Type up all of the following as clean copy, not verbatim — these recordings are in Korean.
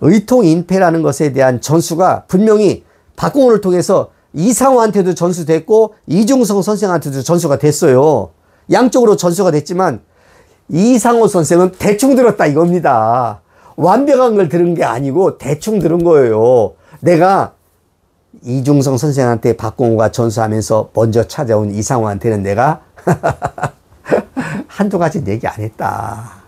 의통인패라는 것에 대한 전수가 분명히 박공호를 통해서 이상호한테도 전수됐고 이중성 선생한테도 전수가 됐어요. 양쪽으로 전수가 됐지만 이상호 선생은 대충 들었다 이겁니다. 완벽한 걸 들은 게 아니고 대충 들은 거예요. 내가 이중성 선생한테 박공호가 전수하면서 먼저 찾아온 이상호한테는 내가 한두 가지 얘기 안 했다.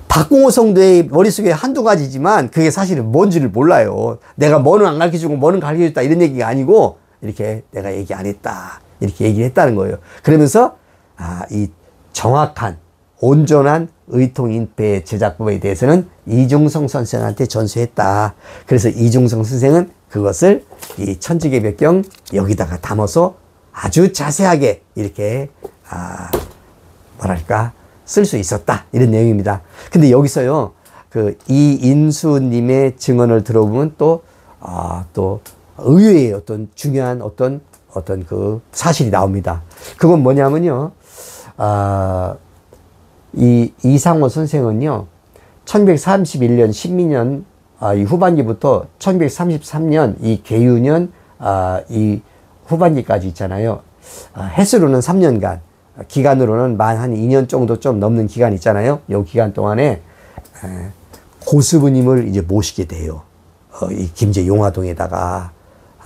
박공호 성도의 머릿속에 한두 가지지만 그게 사실은 뭔지를 몰라요. 내가 뭐는 안 가르쳐주고 뭐는 가르쳐줬다 이런 얘기가 아니고 이렇게 내가 얘기 안 했다. 이렇게 얘기를 했다는 거예요. 그러면서 이 정확한 온전한 의통인패 제작법에 대해서는 이중성 선생한테 전수했다. 그래서 이중성 선생은 그것을 이 천지개벽경 여기다가 담아서 아주 자세하게 이렇게 뭐랄까 쓸 수 있었다 이런 내용입니다. 근데 여기서요 그 이인수님의 증언을 들어보면 또 의외의 어떤 중요한 어떤 그 사실이 나옵니다. 그건 뭐냐면요 이 이상호 선생은요 1931년 신민년 이 후반기부터 1933년 이 계유년 이 후반기까지 있잖아요. 횟수로는 3년간 기간으로는 만 한 2년 정도 좀 넘는 기간 있잖아요. 이 기간 동안에 고수부님을 이제 모시게 돼요. 이 김제 용화동에다가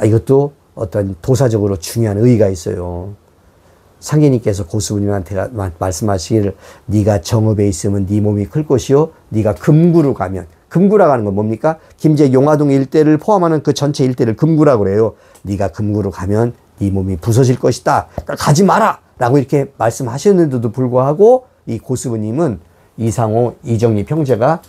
이것도 어떤 도사적으로 중요한 의의가 있어요. 상계님께서 고수부님한테 말씀하시기를 네가 정읍에 있으면 네 몸이 클 것이요 네가 금구로 가면 금구라고 하는 건 뭡니까? 김제 용화동 일대를 포함하는 그 전체 일대를 금구라고 그래요. 네가 금구로 가면 네 몸이 부서질 것이다. 그러니까 가지 마라! 라고 이렇게 말씀하셨는데도 불구하고 이 고수부님은 이상호, 이정립 형제가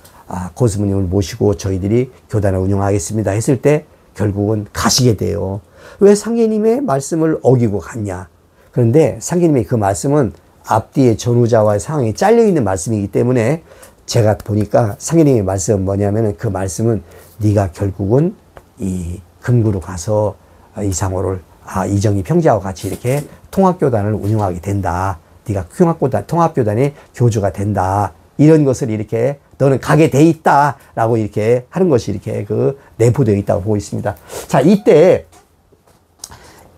고수부님을 모시고 저희들이 교단을 운영하겠습니다 했을 때 결국은 가시게 돼요. 왜 상계님의 말씀을 어기고 갔냐? 그런데 상계님의 그 말씀은 앞뒤에 전후자와의 상황이 잘려있는 말씀이기 때문에 제가 보니까 상계님의 말씀은 뭐냐면은 그 말씀은 네가 결국은 이 금구로 가서 이상호를 이정희 형제하고 같이 이렇게 통합교단을 운영하게 된다. 네가 통합교단의 교주가 된다. 이런 것을 이렇게 너는 가게 돼 있다. 라고 이렇게 하는 것이 이렇게 그 내포되어 있다고 보고 있습니다. 자, 이때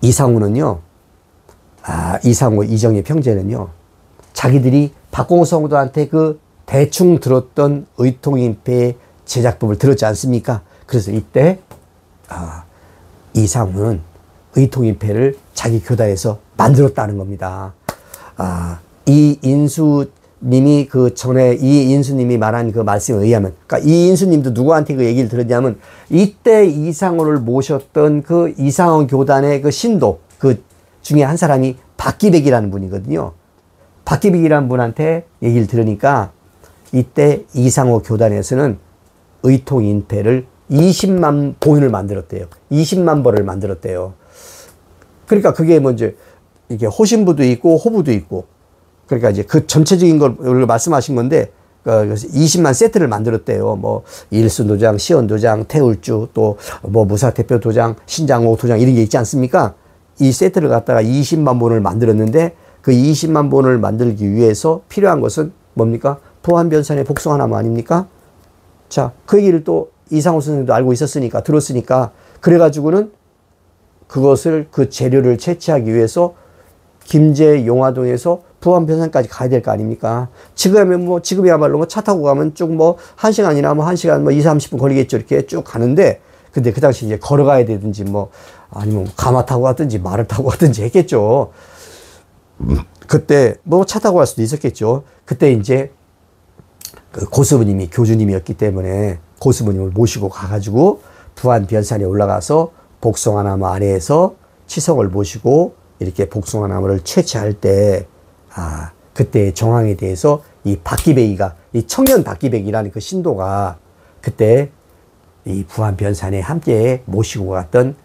이상호는요, 이상호, 이정희 형제는요, 자기들이 박공호 성도한테 그 대충 들었던 의통인패 제작법을 들었지 않습니까? 그래서 이때 이상호는 의통인패를 자기 교단에서 만들었다는 겁니다. 이인수님이 그 전에 이인수님이 말한 그 말씀에 의하면, 그러니까 이인수님도 누구한테 그 얘기를 들었냐면 이때 이상호를 모셨던 그 이상호 교단의 그 신도 그 중에 한 사람이 박기백이라는 분이거든요. 박기백이라는 분한테 얘기를 들으니까 이때 이상호 교단에서는 의통인패를 20만 본을 만들었대요. 20만 벌을 만들었대요. 그러니까 그게 먼저 이게 호신부도 있고 호부도 있고 그러니까 이제 그 전체적인 걸 말씀하신 건데 20만 세트를 만들었대요. 뭐 일순도장, 시원도장, 태울주 또 뭐 무사대표 도장, 신장호 도장 이런 게 있지 않습니까? 이 세트를 갖다가 20만 본을 만들었는데 그 20만 본을 만들기 위해서 필요한 것은 뭡니까? 보안변산의 복숭아나무 아닙니까? 자, 그 얘기를 또 이상호 선생님도 알고 있었으니까 들었으니까 그래가지고는 그것을 그 재료를 채취하기 위해서 김제 용화동에서 부안변산까지 가야 될 거 아닙니까? 지금이야말로 뭐 차 타고 가면 쭉 뭐 1시간이나 뭐 1시간 뭐 30분 걸리겠죠. 이렇게 쭉 가는데 근데 그 당시 이제 걸어가야 되든지 뭐 아니면 가마 타고 갔든지 말을 타고 갔든지 했겠죠. 그때 뭐 차 타고 갈 수도 있었겠죠. 그때 이제 그 고수부님이 교주님이었기 때문에 고수부님을 모시고 가가지고 부안변산에 올라가서 복숭아나무 아래에서 치성을 모시고 이렇게 복숭아나무를 채취할 때 그때의 정황에 대해서 이 박기백이가 이 청년 박기백이라는 그 신도가 그때 이 부안변산에 함께 모시고 갔던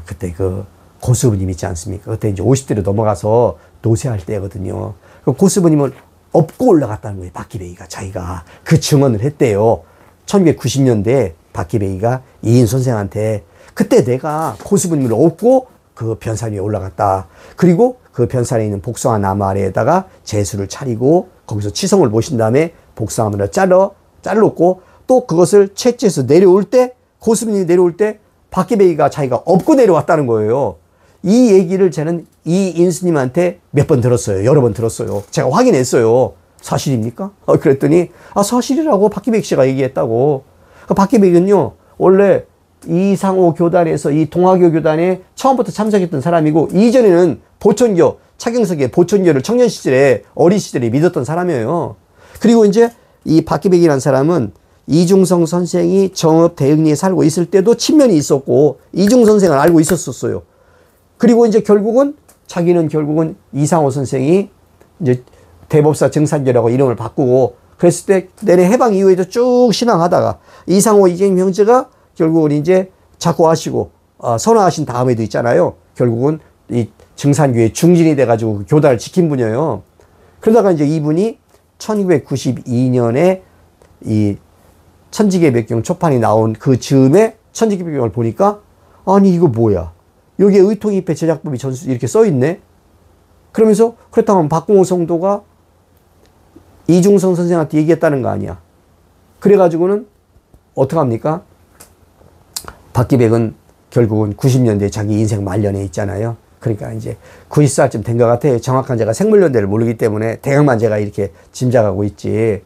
그때 그 고수부님 있지 않습니까? 그때 이제 50대로 넘어가서 노쇠할 때거든요. 그 고수부님을 업고 올라갔다는 거예요. 박기백이가 자기가 그 증언을 했대요. 1990년대에 박기백이가 이인 선생한테 그때 내가 고수부님을 업고 그 변산 위에 올라갔다. 그리고 그 변산에 있는 복숭아 나무 아래에다가 제수를 차리고 거기서 치성을 모신 다음에 복숭아나무를 잘라놓고 또 그것을 채취해서 내려올 때, 고스부님이 내려올 때 박기백이가 자기가 업고 내려왔다는 거예요. 이 얘기를 저는 이인수님한테 몇 번 들었어요. 여러 번 들었어요. 제가 확인했어요. 사실입니까? 그랬더니 사실이라고 박기백 씨가 얘기했다고. 박기백은요 원래 이상호 교단에서 이 동화교 교단에 처음부터 참석했던 사람이고, 이전에는 보천교, 차경석의 보천교를 청년 시절에, 어린 시절에 믿었던 사람이에요. 그리고 이제 이 박기백이라는 사람은 이중성 선생이 정읍 대흥리에 살고 있을 때도 친면이 있었고, 이중 선생을 알고 있었어요. 그리고 이제 자기는 결국은 이상호 선생이 이제 대법사 정산교라고 이름을 바꾸고 그랬을 때 내내 해방 이후에도 쭉 신앙하다가 이상호 이재임 형제가 결국은 이제 작고하시고 선화하신 다음에도 있잖아요. 결국은 이 정산교에 중진이 돼가지고 그 교단을 지킨 분이에요. 그러다가 이제 이분이 1992년에 이 천지개벽경 초판이 나온 그 즈음에 천지개벽경을 보니까 아니 이거 뭐야, 여기에 의통입회 제작법이 전수 이렇게 써있네. 그러면서 그렇다면 박공호 성도가 이중성 선생한테 얘기했다는 거 아니야. 그래가지고는 어떡합니까? 박기백은 결국은 90년대 자기 인생 말년에 있잖아요. 그러니까 이제 90살쯤 된 것 같아요. 정확한 제가 생물연대를 모르기 때문에 대략만 제가 이렇게 짐작하고 있지.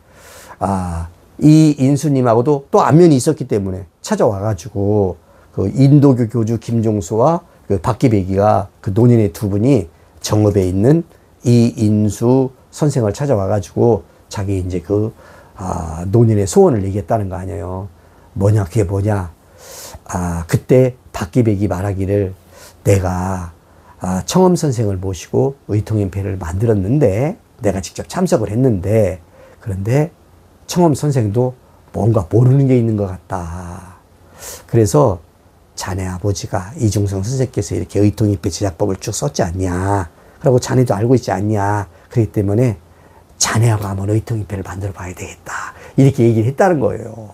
이 인수님하고도 또 안면이 있었기 때문에 찾아와가지고 그 인도교 교주 김종수와 그 박기백이가 그 논인의 두 분이 정읍에 있는 이 인수 선생을 찾아와가지고 자기 이제 논인의 소원을 얘기했다는 거 아니에요. 뭐냐, 그게 뭐냐. 그때 박기백이 말하기를 내가 청엄 선생을 모시고 의통인패를 만들었는데, 내가 직접 참석을 했는데, 그런데 청엄 선생도 뭔가 모르는 게 있는 것 같다. 그래서 자네 아버지가 이중성 선생께서 이렇게 의통인패 제작법을 쭉 썼지 않냐. 그리고 자네도 알고 있지 않냐. 그렇기 때문에 자네하고 한번 의통인패를 만들어 봐야 되겠다. 이렇게 얘기를 했다는 거예요.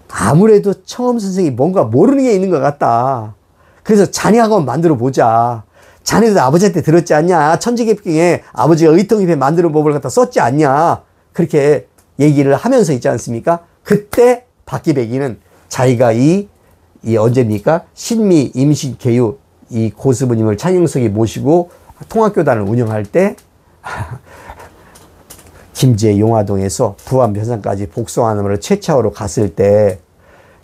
아무래도 청엄 선생이 뭔가 모르는 게 있는 것 같다. 그래서 자네하고 한번 만들어 보자. 자네도 아버지한테 들었지 않냐. 천지개벽경에 아버지가 의통입회 만드는 법을 갖다 썼지 않냐. 그렇게 얘기를 하면서 있지 않습니까? 그때 박기백이는 자기가 이 언제입니까? 신미 임신개유 이 고스부님을 차경석이 모시고 통합교단을 운영할 때 김제 용화동에서 부안 변산까지 복숭아나무를 채취하러 갔을 때,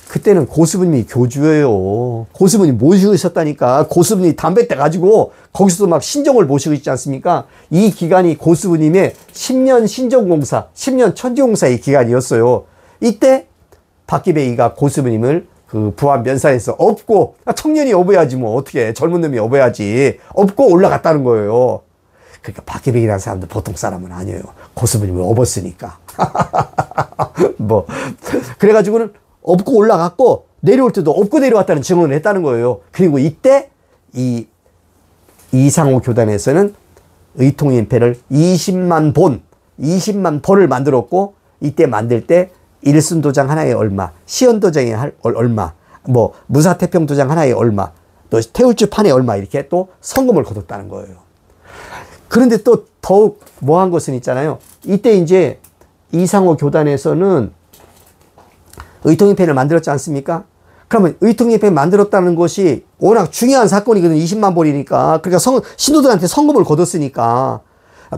그때는 고스부님이 교주예요. 고스부님 모시고 있었다니까. 고스부님이 담배 떼 가지고 거기서도 막 신정을 모시고 있지 않습니까? 이 기간이 고스부님의 10년 신정공사, 10년 천지공사의 기간이었어요. 이때 박기백이가 고스부님을 그 부안 변산에서 업고, 청년이 업어야지 뭐 어떻게, 젊은 놈이 업어야지, 업고 올라갔다는 거예요. 그러니까 박기백이라는 사람도 보통 사람은 아니에요. 고스부님을 업었으니까. 그래가지고는 업고 올라갔고, 내려올 때도 업고 내려왔다는 증언을 했다는 거예요. 그리고 이때 이 이상호 교단에서는 의통인패를 20만 본을 만들었고, 이때 만들 때 일순도장 하나에 얼마, 시연도장에 얼마, 무사태평도장 하나에 얼마, 또 태울주 판에 얼마, 이렇게 또 성금을 거뒀다는 거예요. 그런데 또 더욱 뭐한 것은 있잖아요. 이때 이제 이상호 교단에서는 의통인패를 만들었지 않습니까? 그러면 의통인패 만들었다는 것이 워낙 중요한 사건이거든. 20만 본이니까. 그러니까 신도들한테 성금을 거뒀으니까.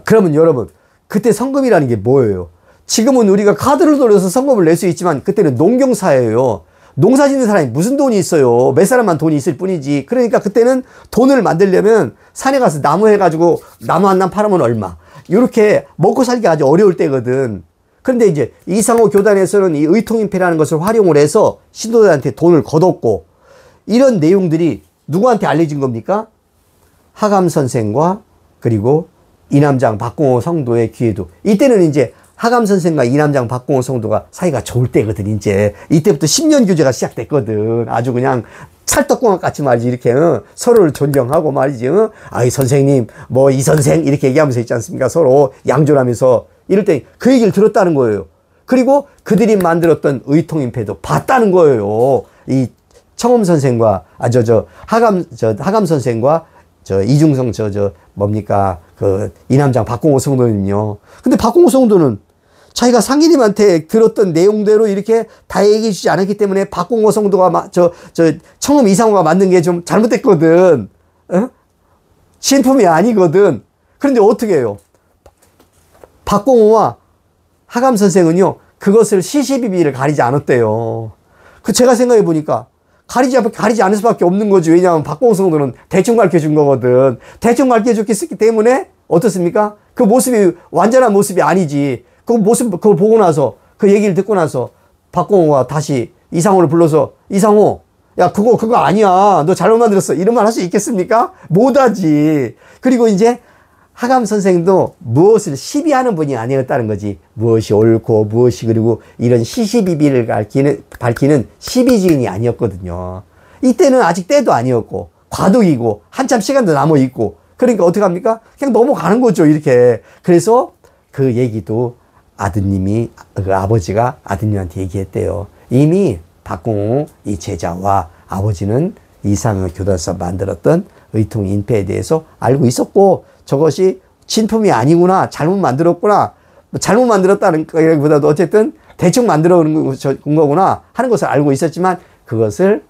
그러면 여러분, 그때 성금이라는 게 뭐예요? 지금은 우리가 카드를 돌려서 성금을 낼 수 있지만 그때는 농경사예요. 농사 짓는 사람이 무슨 돈이 있어요. 몇 사람만 돈이 있을 뿐이지. 그러니까 그때는 돈을 만들려면 산에 가서 나무 해가지고 나무 한 남 팔으면 얼마. 이렇게 먹고 살기 아주 어려울 때거든. 그런데 이제 이상호 교단에서는 이 의통인패라는 것을 활용을 해서 신도들한테 돈을 거뒀고, 이런 내용들이 누구한테 알려진 겁니까? 하감 선생과 그리고 이남장 박공호 성도의 귀에도. 이때는 이제 하감 선생과 이남장 박공호 성도가 사이가 좋을 때거든. 이제 이때부터 10년 교제가 시작됐거든. 아주 그냥 찰떡궁합 같이 말이지. 이렇게 서로를 존경하고 말이지. 아이 선생님, 이 선생 이렇게 얘기하면서 있지 않습니까? 서로 양존하면서 이럴 때 그 얘기를 들었다는 거예요. 그리고 그들이 만들었던 의통인패도 봤다는 거예요. 이 청엄 선생과 하감 선생과 이중성 뭡니까? 그 이남장 박공호 성도는요. 근데 박공호 성도는 자기가 상인님한테 들었던 내용대로 이렇게 다 얘기해 주지 않았기 때문에 박공호 성도가 청음 이상호가 만든 게 좀 잘못됐거든. 어? 신품이 아니거든. 그런데 어떻게 해요? 박공호와 하감 선생은요, 그것을 시시비비를 가리지 않았대요. 제가 생각해 보니까 가리지 않을 수밖에 없는 거지. 왜냐하면 박공호 성도는 대충 가르쳐준 거거든. 대충 가르쳐줬기 때문에 어떻습니까? 그 모습이 완전한 모습이 아니지. 그 모습, 그걸 보고 나서, 그 얘기를 듣고 나서 박공호가 다시 이상호를 불러서, 이상호, 야, 그거 아니야. 너 잘못 만들었어. 이런 말 할 수 있겠습니까? 못하지. 그리고 이제 하감 선생도 무엇을 시비하는 분이 아니었다는 거지. 무엇이 옳고 무엇이 그리고 이런 시시비비를 밝히는 시비주인이 아니었거든요. 이때는 아직 때도 아니었고 과도기고 한참 시간도 남아있고 그러니까 어떻게 합니까? 그냥 넘어가는 거죠. 이렇게. 그래서 그 얘기도 그 아버지가 아드님한테 얘기했대요. 이미 박공호 이 제자와 아버지는 이상의 교단에서 만들었던 의통인패에 대해서 알고 있었고 저것이 진품이 아니구나, 잘못 만들었구나, 잘못 만들었다는 것보다도 어쨌든 대충 만들어 온 거구나 하는 것을 알고 있었지만 그것을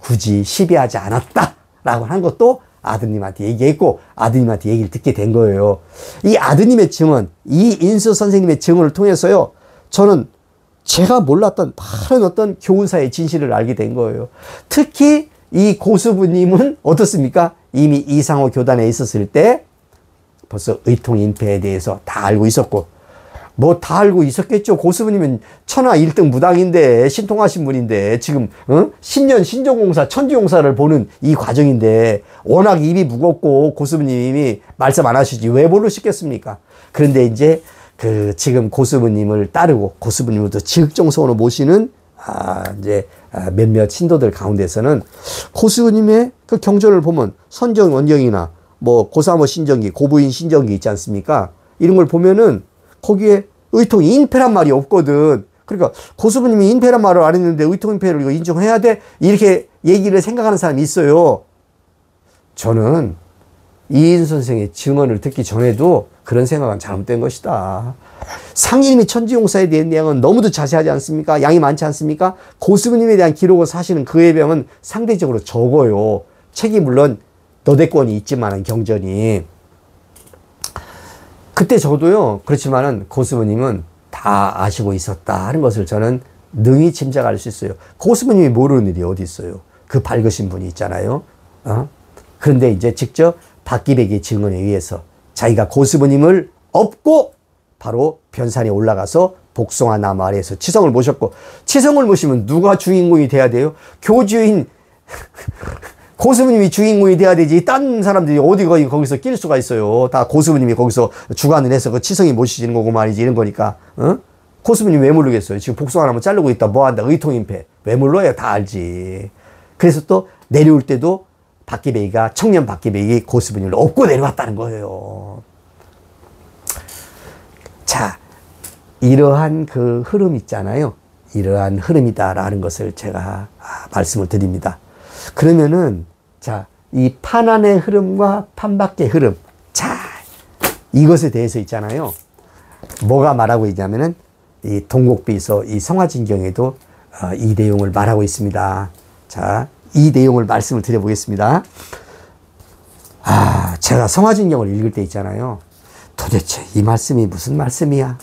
굳이 시비하지 않았다라고 하는 것도 아드님한테 얘기했고 아드님한테 얘기를 듣게 된 거예요. 이 아드님의 증언, 이인수 선생님의 증언을 통해서요, 저는 제가 몰랐던 다른 어떤 교훈사의 진실을 알게 된 거예요. 특히 이 고수부님은 어떻습니까? 이미 이상호 교단에 있었을 때 벌써 의통인패에 대해서 다 알고 있었고 뭐 다 알고 있었겠죠. 고수부님은 천하 1등 무당인데 신통하신 분인데 지금 10년 신정공사 천지용사를 보는 이 과정인데 워낙 입이 무겁고 고수부님이 말씀 안 하시지 왜 모르시겠습니까? 그런데 이제 지금 고수부님을 따르고 고수부님을 또 지극정성으로 모시는 이제 몇몇 신도들 가운데서는 고수님의 그 경전을 보면 선정 원경이나 뭐 고사모 신정기, 고부인 신정기 있지 않습니까? 이런 걸 보면은 거기에 의통이 인패란 말이 없거든. 그러니까 고수부님이 인패란 말을 안 했는데 의통인패를 이거 인정해야 돼? 이렇게 얘기를 생각하는 사람이 있어요. 저는 이인수 선생의 증언을 듣기 전에도 그런 생각은 잘못된 것이다. 상인님이 천지용사에 대한 내용은 너무도 자세하지 않습니까? 양이 많지 않습니까? 고수부님에 대한 기록을 사실은 그의 병은 상대적으로 적어요. 책이 물론 너댓권이 있지만은 경전이. 그때 저도요, 그렇지만은 고수부님은 다 아시고 있었다 하는 것을 저는 능히 짐작할 수 있어요. 고수부님이 모르는 일이 어디 있어요. 그 밝으신 분이 있잖아요. 그런데 이제 직접 박기백의 증언에 의해서 자기가 고수부님을 업고 바로 변산에 올라가서 복숭아 나무 아래에서 치성을 모셨고, 치성을 모시면 누가 주인공이 돼야 돼요? 교주인 고수부님이 주인공이 돼야 되지. 딴 사람들이 어디 거기서 낄 수가 있어요. 다 고수부님이 거기서 주관을 해서 그 치성이 모시는 거고 말이지. 이런 거니까. 고수부님 왜 모르겠어요? 지금 복숭아 나무 자르고 있다. 뭐 한다? 의통인패. 왜 몰라요? 다 알지. 그래서 또 내려올 때도 박기백이가, 청년 박기백이 고수부님을 업고 내려왔다는 거예요. 자, 이러한 그 흐름 있잖아요. 이러한 흐름이다라는 것을 제가 말씀을 드립니다. 그러면은, 자, 이 판 안의 흐름과 판 밖의 흐름. 자, 이것에 대해서 있잖아요. 뭐가 말하고 있냐면은, 이 동국비서, 이 성화진경에도 이 내용을 말하고 있습니다. 자, 이 내용을 말씀을 드려보겠습니다. 제가 성화진경을 읽을 때 있잖아요. 도대체 이 말씀이 무슨 말씀이야?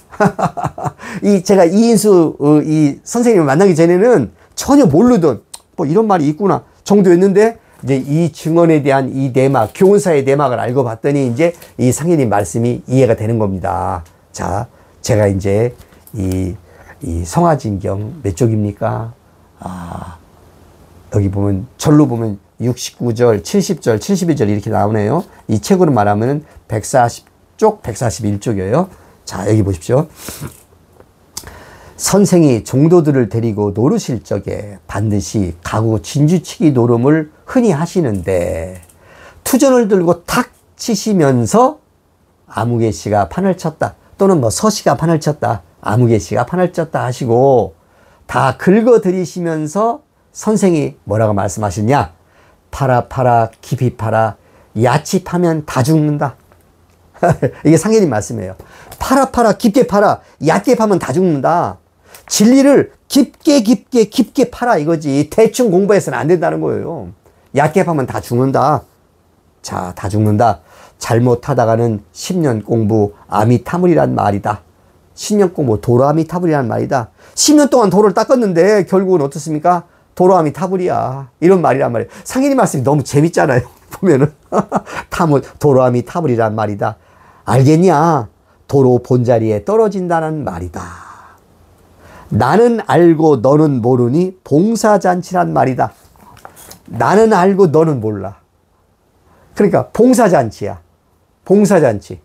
제가 이인수 이 선생님을 만나기 전에는 전혀 모르던 뭐 이런 말이 있구나 정도였는데, 이제 이 증언에 대한 이 내막, 교훈사의 내막을 알고 봤더니 이제 이 상인님 말씀이 이해가 되는 겁니다. 자, 제가 이제 이 성화진경 몇 쪽입니까? 여기 보면 절로 보면 69절, 70절, 71절 이렇게 나오네요. 이 책으로 말하면 140쪽, 141쪽이에요. 자, 여기 보십시오. 선생이 종도들을 데리고 노르실 적에 반드시 가구 진주치기 노름을 흔히 하시는데, 투전을 들고 탁 치시면서 아무개 씨가 판을 쳤다, 또는 뭐 서씨가 판을 쳤다, 아무개 씨가 판을 쳤다 하시고 다 긁어들이시면서 선생이 뭐라고 말씀하시냐? 파라 파라 깊이 파라, 야치 파면 다 죽는다. 이게 상인님 말씀이에요. 팔아 깊게 팔아. 얕게 파면 다 죽는다. 진리를 깊게 팔아 이거지. 대충 공부해서는 안 된다는 거예요. 얕게 파면 다 죽는다. 자, 다 죽는다. 잘못하다가는 10년 공부 아미타불이란 말이다. 10년 공부 도로아미타불이란 말이다. 10년 동안 도로를 닦았는데 결국은 어떻습니까? 도로아미타불이야. 이런 말이란 말이에요. 상인이 말씀이 너무 재밌잖아요. 보면은 도로아미타불이란 말이다. 알겠냐? 도로 본자리에 떨어진다는 말이다. 나는 알고 너는 모르니 봉사잔치란 말이다. 나는 알고 너는 몰라. 그러니까 봉사잔치야. 봉사잔치.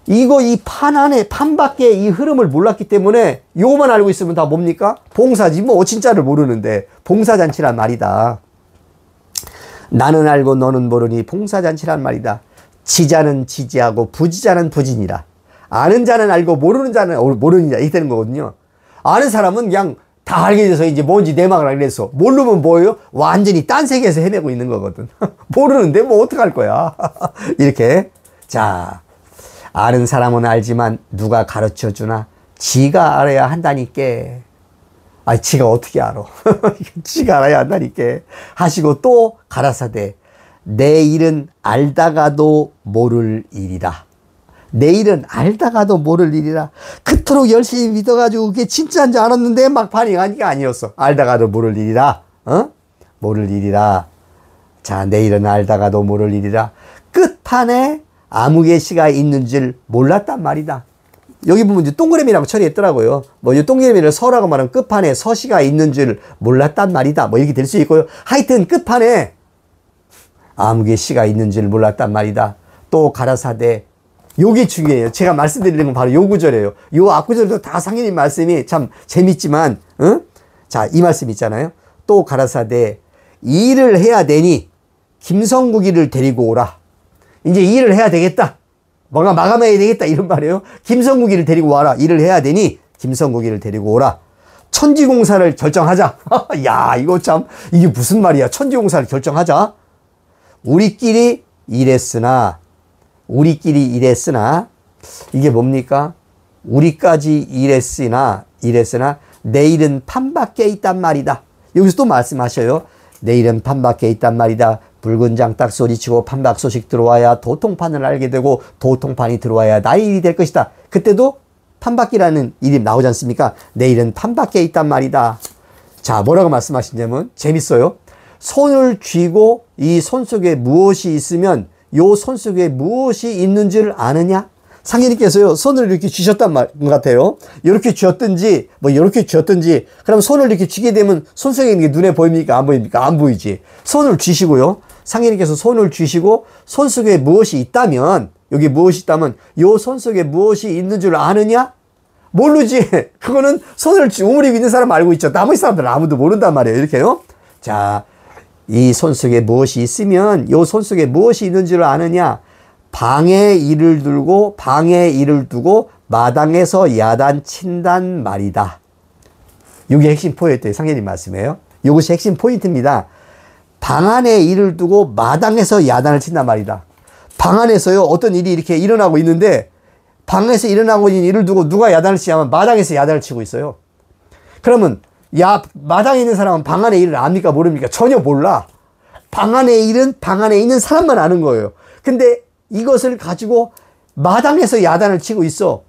이거 이 판 안에, 판 밖에 이 흐름을 몰랐기 때문에 요거만 알고 있으면 다 뭡니까? 봉사지. 뭐 진짜를 모르는데 봉사잔치란 말이다. 나는 알고 너는 모르니 봉사잔치란 말이다. 지자는 지지하고 부지자는 부진이라. 아는 자는 알고 모르는 자는 모르느냐 이렇게 되는 거거든요. 아는 사람은 그냥 다 알게 돼서 이제 뭔지 내막을 알게 돼서, 모르면 뭐예요? 완전히 딴 세계에서 헤매고 있는 거거든. 모르는데 뭐 어떡할 거야. 이렇게. 자, 아는 사람은 알지만 누가 가르쳐 주나? 지가 알아야 한다니까. 아니, 지가 어떻게 알아? 지가 알아야 한다니까. 하시고 또 가라사대 내 일은 알다가도 모를 일이라. 내 일은 알다가도 모를 일이라. 그토록 열심히 믿어가지고 그게 진짜인 줄 알았는데 막 반응하니까 아니었어. 알다가도 모를 일이라. 모를 일이라. 자, 내 일은 알다가도 모를 일이라. 끝판에 아무개시가 있는 줄 몰랐단 말이다. 여기 보면 이제 동그라미라고 처리했더라고요. 뭐 이 동그라미를 서라고 말하면 끝판에 서시가 있는 줄 몰랐단 말이다. 뭐 이렇게 될 수 있고요. 하여튼 끝판에 아무개시가 있는 줄 몰랐단 말이다. 또 가라사대. 요게 중요해요. 제가 말씀드리는 건 바로 요 구절이에요. 요 앞구절도 다 상인님 말씀이 참 재밌지만, 자, 이 말씀 있잖아요. 또 가라사대 이 일을 해야 되니 김성국이를 데리고 오라. 이제 이 일을 해야 되겠다. 뭔가 마감해야 되겠다. 이런 말이에요. 김성국이를 데리고 와라. 일을 해야 되니 김성국이를 데리고 오라. 천지공사를 결정하자. 야, 이거 참, 이게 무슨 말이야. 천지공사를 결정하자. 우리끼리 일했으나 이게 뭡니까? 우리까지 일했으나 내일은 판밖에 있단 말이다. 여기서 또 말씀하셔요. 내일은 판밖에 있단 말이다. 붉은 장 딱 소리치고 판박 소식 들어와야 도통판을 알게 되고 도통판이 들어와야 나의 일이 될 것이다. 그때도 판밖이라는 일이 나오지 않습니까? 내일은 판밖에 있단 말이다. 자, 뭐라고 말씀하시냐면 재밌어요. 손을 쥐고 이 손 속에 무엇이 있으면 요 손 속에 무엇이 있는 줄 아느냐? 상인님께서요, 손을 이렇게 쥐셨단 말 같아요. 이렇게 쥐었든지, 뭐, 이렇게 쥐었든지, 그럼 손을 이렇게 쥐게 되면 손 속에 있는 게 눈에 보입니까? 안 보입니까? 안 보이지. 손을 쥐시고요. 상인님께서 손을 쥐시고, 손 속에 무엇이 있다면, 여기 무엇이 있다면, 요 손 속에 무엇이 있는 줄 아느냐? 모르지. 그거는 손을 오므리고 있는 사람 알고 있죠. 나머지 사람들은 아무도 모른단 말이에요. 이렇게요. 자, 이 손 속에 무엇이 있으면 요 손 속에 무엇이 있는 줄 아느냐? 방에 이를 두고 마당에서 야단친단 말이다. 이게 핵심 포인트예요. 상현님 말씀이에요. 이것이 핵심 포인트입니다. 방 안에 일을 두고 마당에서 야단을 친단 말이다. 방 안에서요, 어떤 일이 이렇게 일어나고 있는데 방에서 일어나고 있는 일을 두고 누가 야단을 치냐면 마당에서 야단을 치고 있어요. 그러면 마당에 있는 사람은 방 안의 일을 압니까? 모릅니까? 전혀 몰라. 방 안의 일은 방 안에 있는 사람만 아는 거예요. 근데 이것을 가지고 마당에서 야단을 치고 있어.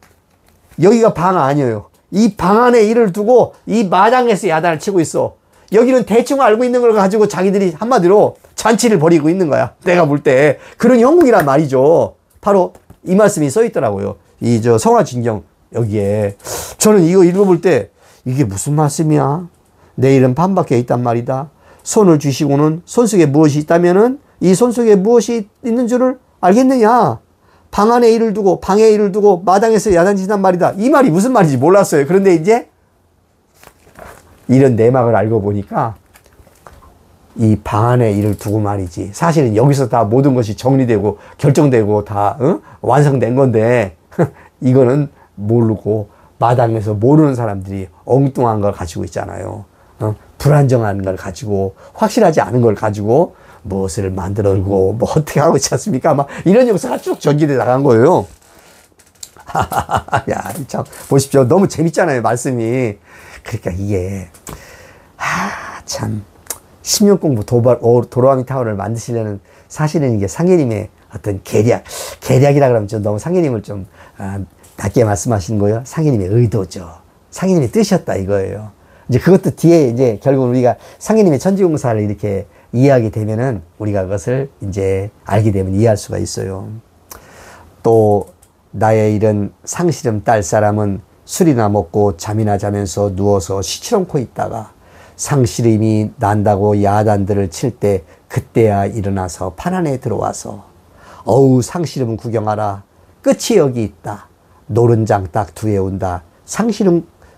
여기가 방 아니에요. 이 방 안에 일을 두고 이 마당에서 야단을 치고 있어. 여기는 대충 알고 있는 걸 가지고 자기들이 한마디로 잔치를 벌이고 있는 거야. 내가 볼 때. 그런 형국이란 말이죠. 바로 이 말씀이 써 있더라고요. 이 성화진경 여기에. 저는 이거 읽어볼 때 이게 무슨 말씀이야? 내일은 판밖에 있단 말이다. 손을 쥐시고는 손 속에 무엇이 있다면은 이 손 속에 무엇이 있는 줄을 알겠느냐? 방 안에 일을 두고 방에 일을 두고 마당에서 야단친단 말이다. 이 말이 무슨 말인지 몰랐어요. 그런데 이제 이런 내막을 알고 보니까 이 방 안에 일을 두고 말이지. 사실은 여기서 다 모든 것이 정리되고 결정되고 다 완성된 건데 이거는 모르고 마당에서 모르는 사람들이 엉뚱한 걸 가지고 있잖아요. 불안정한 걸 가지고 확실하지 않은 걸 가지고 무엇을 만들어고 뭐 어떻게 하고 있지 않습니까? 막 이런 역사가 쭉 전개돼 나간 거예요. 야, 참, 보십시오. 너무 재밌잖아요, 말씀이. 그러니까 이게, 참, 10년 공부 도로아미 타워를 만드시려는 사실은 이게 상계님의 어떤 계략이라 그러면 좀 너무 상계님을 좀, 낮게 말씀하시는 거예요. 상계님의 의도죠. 상계님의 뜻이었다 이거예요. 이제 그것도 뒤에 이제 결국 우리가 상계님의 천지공사를 이렇게 이해하게 되면은 우리가 그것을 이제 알게 되면 이해할 수가 있어요. 또 나의 이런 상시름 딸 사람은 술이나 먹고 잠이나 자면서 누워서 시치렁코 있다가 상시름이 난다고 야단들을 칠 때 그때야 일어나서 판 안에 들어와서 어우 상시름은 구경하라. 끝이 여기 있다. 노른장 딱 두에 온다.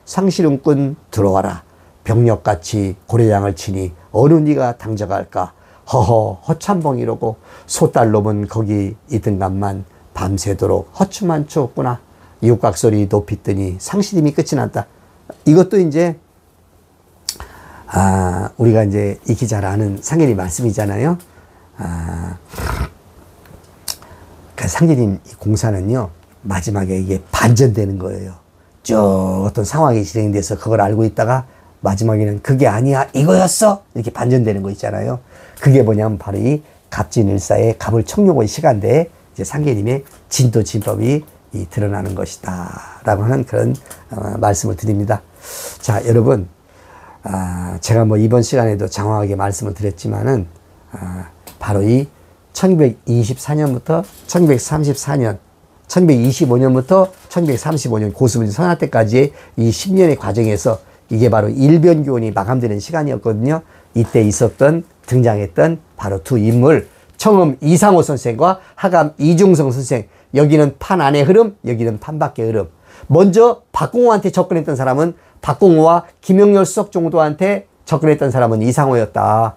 상시름꾼 들어와라. 병력같이 고래장을 치니 어느 네가 당져갈까. 허허 허참봉이로고 소딸놈은 거기 있든간만 밤새도록 허춤만 추었구나. 육각소리 높이 뜨니 상시림이 끝이 났다. 이것도 이제 우리가 이제 익히 잘 아는 상계님 말씀이잖아요. 그 상계님 공사는요 마지막에 이게 반전되는 거예요. 쭉 어떤 상황이 진행돼서 그걸 알고 있다가 마지막에는 그게 아니야 이거였어 이렇게 반전되는 거 있잖아요. 그게 뭐냐면 바로 이 갑진을사의 갑을 청룡의 시간대에 이제 상계님의 진도진법이 드러나는 것이다 라고 하는 그런 말씀을 드립니다. 자 여러분 제가 뭐 이번 시간에도 장황하게 말씀을 드렸지만은 바로 이 1924년부터 1934년 1925년부터 1935년 고수부지 선화 때까지의 이 10년의 과정에서 이게 바로 일변교훈이 마감되는 시간이었거든요. 이때 있었던 등장했던 바로 두 인물 청음 이상호 선생과 하감 이중성 선생. 여기는 판 안의 흐름, 여기는 판 밖의 흐름. 먼저 박공호한테 접근했던 사람은 박공호와 김영렬 수석 정도한테 접근했던 사람은 이상호였다.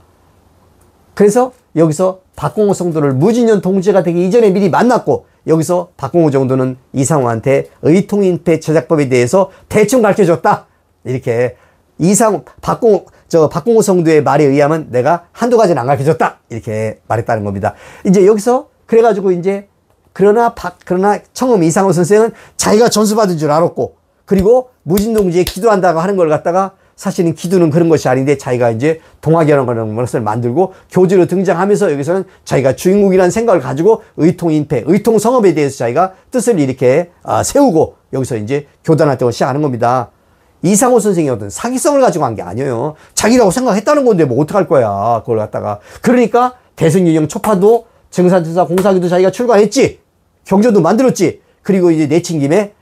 그래서 여기서 박공호 성도를 무진년 동지가 되기 이전에 미리 만났고 여기서 박공호 정도는 이상호한테 의통인패 제작법에 대해서 대충 가르쳐줬다. 이렇게 박공호 성도의 말에 의하면 내가 한두 가지는 안 가르쳐줬다. 이렇게 말했다는 겁니다. 이제 여기서 그래가지고 이제 그러나 청음 이상호 선생은 자기가 전수받은 줄 알았고 그리고 무진동지에 기도한다고 하는 걸 갖다가 사실은 기도는 그런 것이 아닌데 자기가 이제 동학이라는 것을 만들고 교주로 등장하면서 여기서는 자기가 주인공이라는 생각을 가지고 의통인패, 의통성업에 대해서 자기가 뜻을 이렇게 세우고 여기서 이제 교단 활동을 시작하는 겁니다. 이상호 선생이 어떤 사기성을 가지고 한 게 아니에요. 자기라고 생각했다는 건데 뭐 어떡할 거야. 그걸 갖다가. 그러니까 대승윤영 초파도 정산천사 공사기도 자기가 출간했지. 경전도 만들었지. 그리고 이제 내친 김에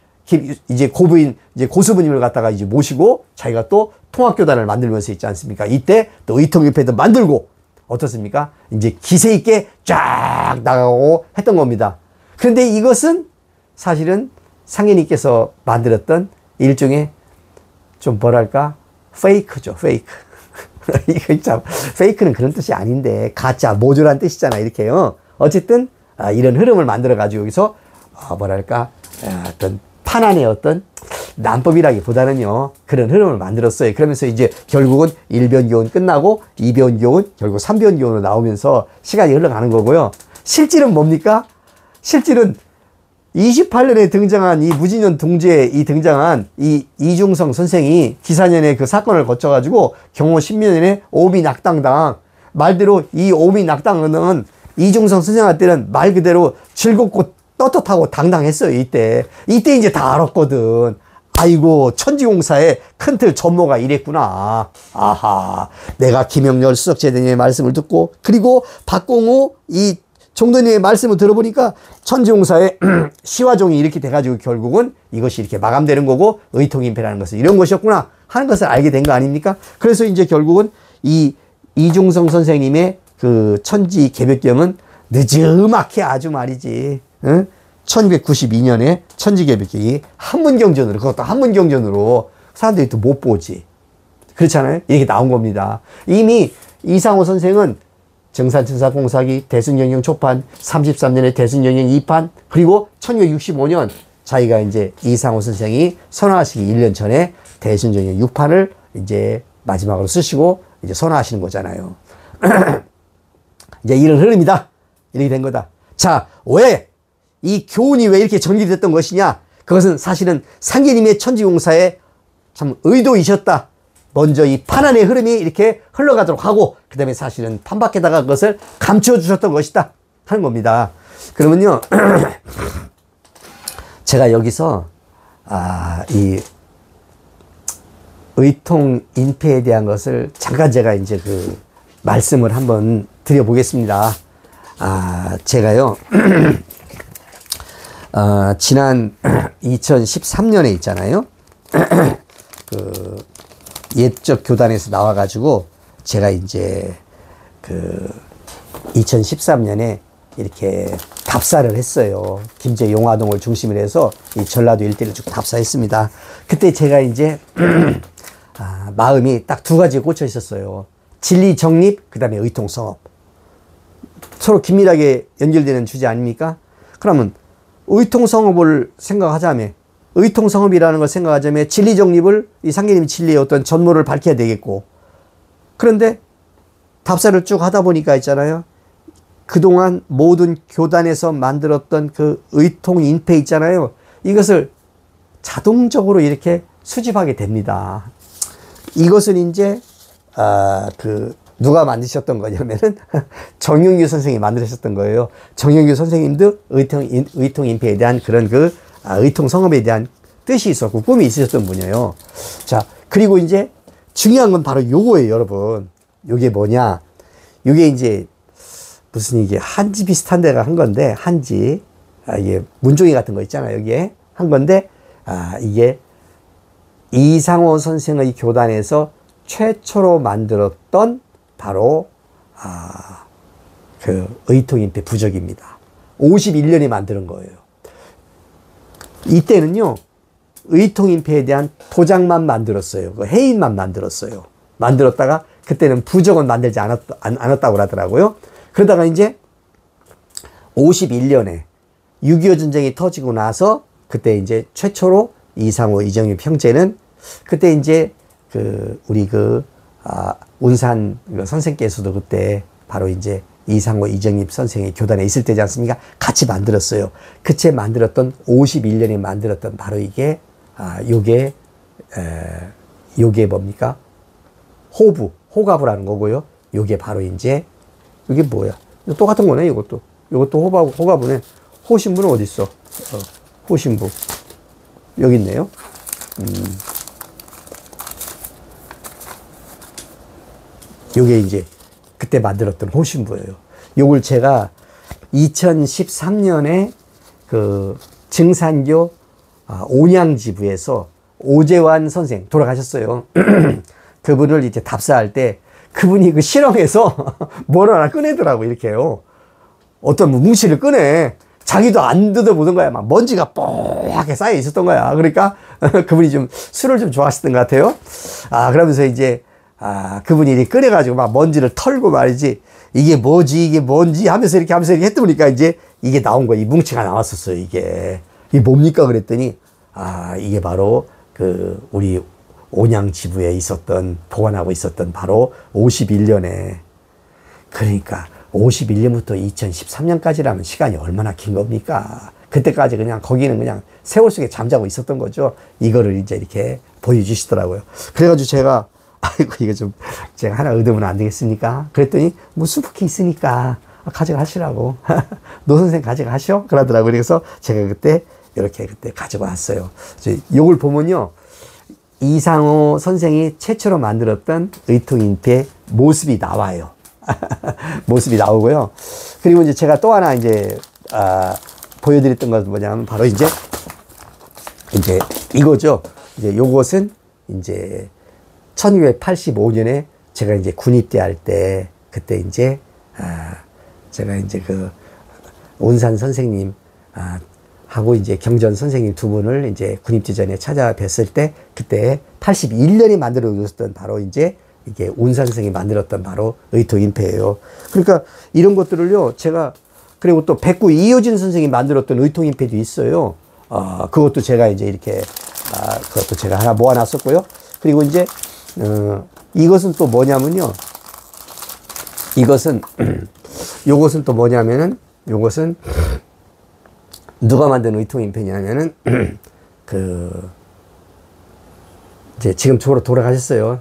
이제 고수부님을 갖다가 이제 모시고 자기가 또 통합교단을 만들면서 있지 않습니까? 이때 또 의통일패도 만들고 어떻습니까? 이제 기세 있게 쫙 나가고 했던 겁니다. 그런데 이것은 사실은 상인님께서 만들었던 일종의 좀 뭐랄까 페이크죠. 페이크. 이거 참 페이크는 그런 뜻이 아닌데 가짜 모조란 뜻이잖아 이렇게요. 어쨌든 이런 흐름을 만들어 가지고 여기서 뭐랄까 어떤 판 안에 어떤 난법이라기보다는요 그런 흐름을 만들었어요. 그러면서 이제 결국은 1변교훈 끝나고 2변교훈 결국 3변교훈으로 나오면서 시간이 흘러가는 거고요. 실질은 뭡니까? 실질은 28년에 등장한 이 무진년 동지에 등장한 이 이중성 선생이 기사년에 그 사건을 거쳐가지고 경호 10년에 오미낙당당 말대로 이 오미낙당은 이중성 선생한테는 말 그대로 즐겁고 떳떳하고 당당했어요. 이때 이제 다 알았거든. 아이고 천지공사의 큰 틀 전모가 이랬구나. 아하 내가 김영렬 수석재대님의 말씀을 듣고 그리고 박공호 이 종도님의 말씀을 들어보니까 천지공사의 시화종이 이렇게 돼가지고 결국은 이것이 이렇게 마감되는 거고 의통인패라는 것은 이런 것이었구나 하는 것을 알게 된 거 아닙니까? 그래서 이제 결국은 이 이중성 선생님의 그 천지 개벽경은 늦음하게 아주 말이지 1992년에 천지개벽경이 한문경전으로 그것도 한문경전으로 사람들이 또 못 보지 그렇잖아요. 이렇게 나온 겁니다. 이미 이상호 선생은 정산천사 공사기 대승영영 초판 33년에 대승영영 2판 그리고 1965년 자기가 이제 이상호 선생이 선화하시기 1년 전에 대승영영 6판을 이제 마지막으로 쓰시고 이제 선화하시는 거잖아요. 이제 이런 흐름이다. 이렇게 된 거다. 자, 왜 이 교훈이 왜 이렇게 전개됐던 것이냐? 그것은 사실은 상계님의 천지공사의 참 의도이셨다. 먼저 이 판안의 흐름이 이렇게 흘러가도록 하고 그 다음에 사실은 판 밖에다가 그것을 감추어 주셨던 것이다 하는 겁니다. 그러면요 제가 여기서 이 의통인폐에 대한 것을 잠깐 제가 이제 그 말씀을 한번 드려보겠습니다. 제가요 지난 2013년에 있잖아요. 그 옛적 교단에서 나와가지고 제가 이제 그 2013년에 이렇게 답사를 했어요. 김제 용화동을 중심으로 해서 이 전라도 일대를 쭉 답사했습니다. 그때 제가 이제 마음이 딱 두 가지에 꽂혀 있었어요. 진리 정립, 그 다음에 의통 성업. 서로 긴밀하게 연결되는 주제 아닙니까? 그러면 의통 성업을 생각하자면, 의통 성업이라는 걸 생각하자면 진리 정립을 이 상계님 진리의 어떤 전모를 밝혀야 되겠고, 그런데 답사를 쭉 하다 보니까 있잖아요. 그동안 모든 교단에서 만들었던 그 의통인폐 있잖아요. 이것을 자동적으로 이렇게 수집하게 됩니다. 이것은 이제 누가 만드셨던 거냐면은 정영규 선생님이 만드셨던 거예요. 정영규 선생님도 의통인폐에 대한 그런 의통 성업에 대한 뜻이 있었고 꿈이 있으셨던 분이에요. 자, 그리고 이제 중요한 건 바로 요거예요, 여러분. 요게 뭐냐? 요게 이제 무슨 이게 한지 비슷한 데가 한 건데, 한지. 이게 문종이 같은 거 있잖아요, 여기에. 한 건데, 이게 이상호 선생의 교단에서 최초로 만들었던 바로, 그 의통인폐 부적입니다. 51년이 만드는 거예요. 이때는요, 의통인폐에 대한 도장만 만들었어요. 그 해인만 만들었어요. 만들었다가 그때는 부적은 만들지 않았다고 하더라고요. 그러다가 이제 51년에 6.25 전쟁이 터지고 나서 그때 이제 최초로 이상호, 이정엽 형제는 그때 이제 우리 운산 선생께서도 그때 바로 이제 이상호, 이정엽 선생의 교단에 있을 때지 않습니까? 같이 만들었어요. 그때 만들었던 51년에 만들었던 바로 이게 요게 뭡니까? 호가부라는 거고요. 요게 바로 이제 이게 뭐야? 똑같은 거네, 이것도. 이것도 호가부네. 호신부는 어디 있어? 호신부. 여기 있네요. 요게 이제 그때 만들었던 호신부예요. 요걸 제가 2013년에 그 증산교 온양지부에서 오재환 선생 돌아가셨어요. 그분을 이제 답사할 때 그분이 그 실험에서 뭘 하나 꺼내더라고, 이렇게요. 어떤 뭉치를 꺼내. 자기도 안 뜯어보던 거야. 막 먼지가 뽀얗게 쌓여 있었던 거야. 그러니까 그분이 좀 술을 좀 좋아하셨던 것 같아요. 그러면서 이제 그분이 이렇게 꺼내가지고 막 먼지를 털고 말이지. 이게 뭐지, 이게 뭔지 하면서 이렇게 했다 보니까 이제 이게 나온 거야. 이 뭉치가 나왔었어요, 이게. 이게 뭡니까? 그랬더니, 이게 바로 우리 온양지부에 있었던, 보관하고 있었던 바로 51년에, 그러니까 51년부터 2013년까지라면 시간이 얼마나 긴 겁니까? 그때까지 그냥 거기는 그냥 세월 속에 잠자고 있었던 거죠. 이거를 이제 이렇게 보여주시더라고요. 그래가지고 제가, 이거 좀 제가 하나 얻으면 안 되겠습니까? 그랬더니 뭐 수북히 있으니까 가져가시라고. 노 선생 가져가시오? 그러더라고요. 그래서 제가 그때 이렇게 그때 가지고 왔어요. 요걸 보면요. 이상호 선생이 최초로 만들었던 의통인폐 모습이 나와요. 모습이 나오고요. 그리고 이제 제가 또 하나 이제, 보여드렸던 것은 뭐냐면 바로 이제 이거죠. 이제 요것은 이제 1985년에 제가 이제 군입대 할 때, 그때 이제, 제가 이제 온산 선생님, 하고 이제 경전 선생님 두 분을 이제 군입대 전에 찾아뵀을 때 그때 81년에 만들어졌던 바로 이제 이게 운산 선생이 만들었던 바로 의통인폐예요. 그러니까 이런 것들을요 제가 그리고 또 백구 이효진 선생이 만들었던 의통인폐도 있어요. 그것도 제가 이제 이렇게 그것도 제가 하나 모아놨었고요. 그리고 이제 이것은 또 뭐냐면요. 요것은 또 뭐냐면은 요것은 누가 만든 의통인폐냐면은 이제 지금 돌아가셨어요.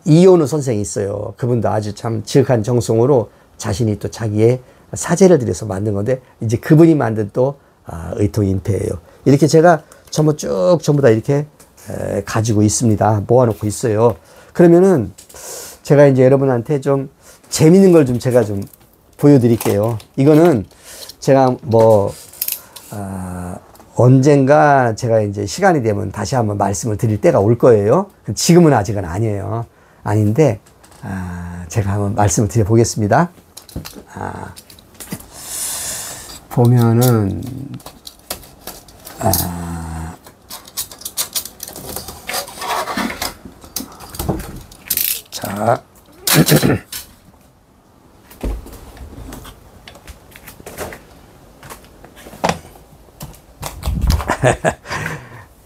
이현우 선생이 있어요. 그분도 아주 참 지극한 정성으로 자신이 또 자기의 사제를 들여서 만든 건데, 이제 그분이 만든 또 의통인패예요. 이렇게 제가 전부 다 이렇게 가지고 있습니다. 모아놓고 있어요. 그러면은 제가 이제 여러분한테 좀 재밌는 걸 좀 제가 좀 보여드릴게요. 이거는 제가 언젠가 제가 이제 시간이 되면 다시 한번 말씀을 드릴 때가 올 거예요. 지금은 아직은 아니에요. 아닌데, 제가 한번 말씀을 드려보겠습니다. 보면은, 자.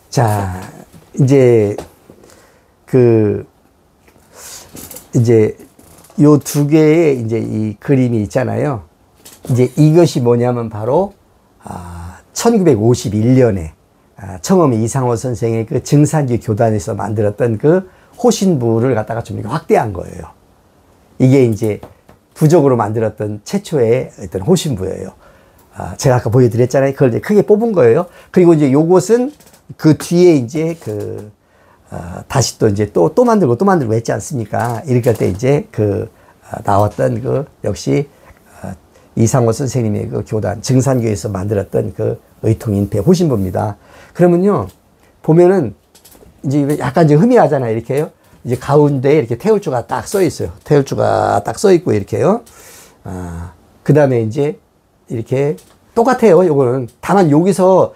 자, 이제 요 두 개의 이제 이 그림이 있잖아요. 이제 이것이 뭐냐면 바로 1951년에 청엄 이상호 선생의 그 증산지 교단에서 만들었던 그 호신부를 갖다가 좀 이렇게 확대한 거예요. 이게 이제 부적으로 만들었던 최초의 어떤 호신부예요. 제가 아까 보여드렸잖아요. 그걸 이제 크게 뽑은 거예요. 그리고 이제 요것은 그 뒤에 이제 다시 또 이제 또 만들고 했지 않습니까? 이렇게 할 때 이제 나왔던 역시 이상호 선생님의 그 교단, 증산교에서 만들었던 그 의통인패 호신부입니다. 그러면요, 보면은 이제 약간 좀 희미하잖아요. 이렇게요. 이제 가운데에 이렇게 태울주가 딱 써 있어요. 태울주가 딱 써 있고, 이렇게요. 그 다음에 이제 이렇게 똑같아요. 요거는. 다만 여기서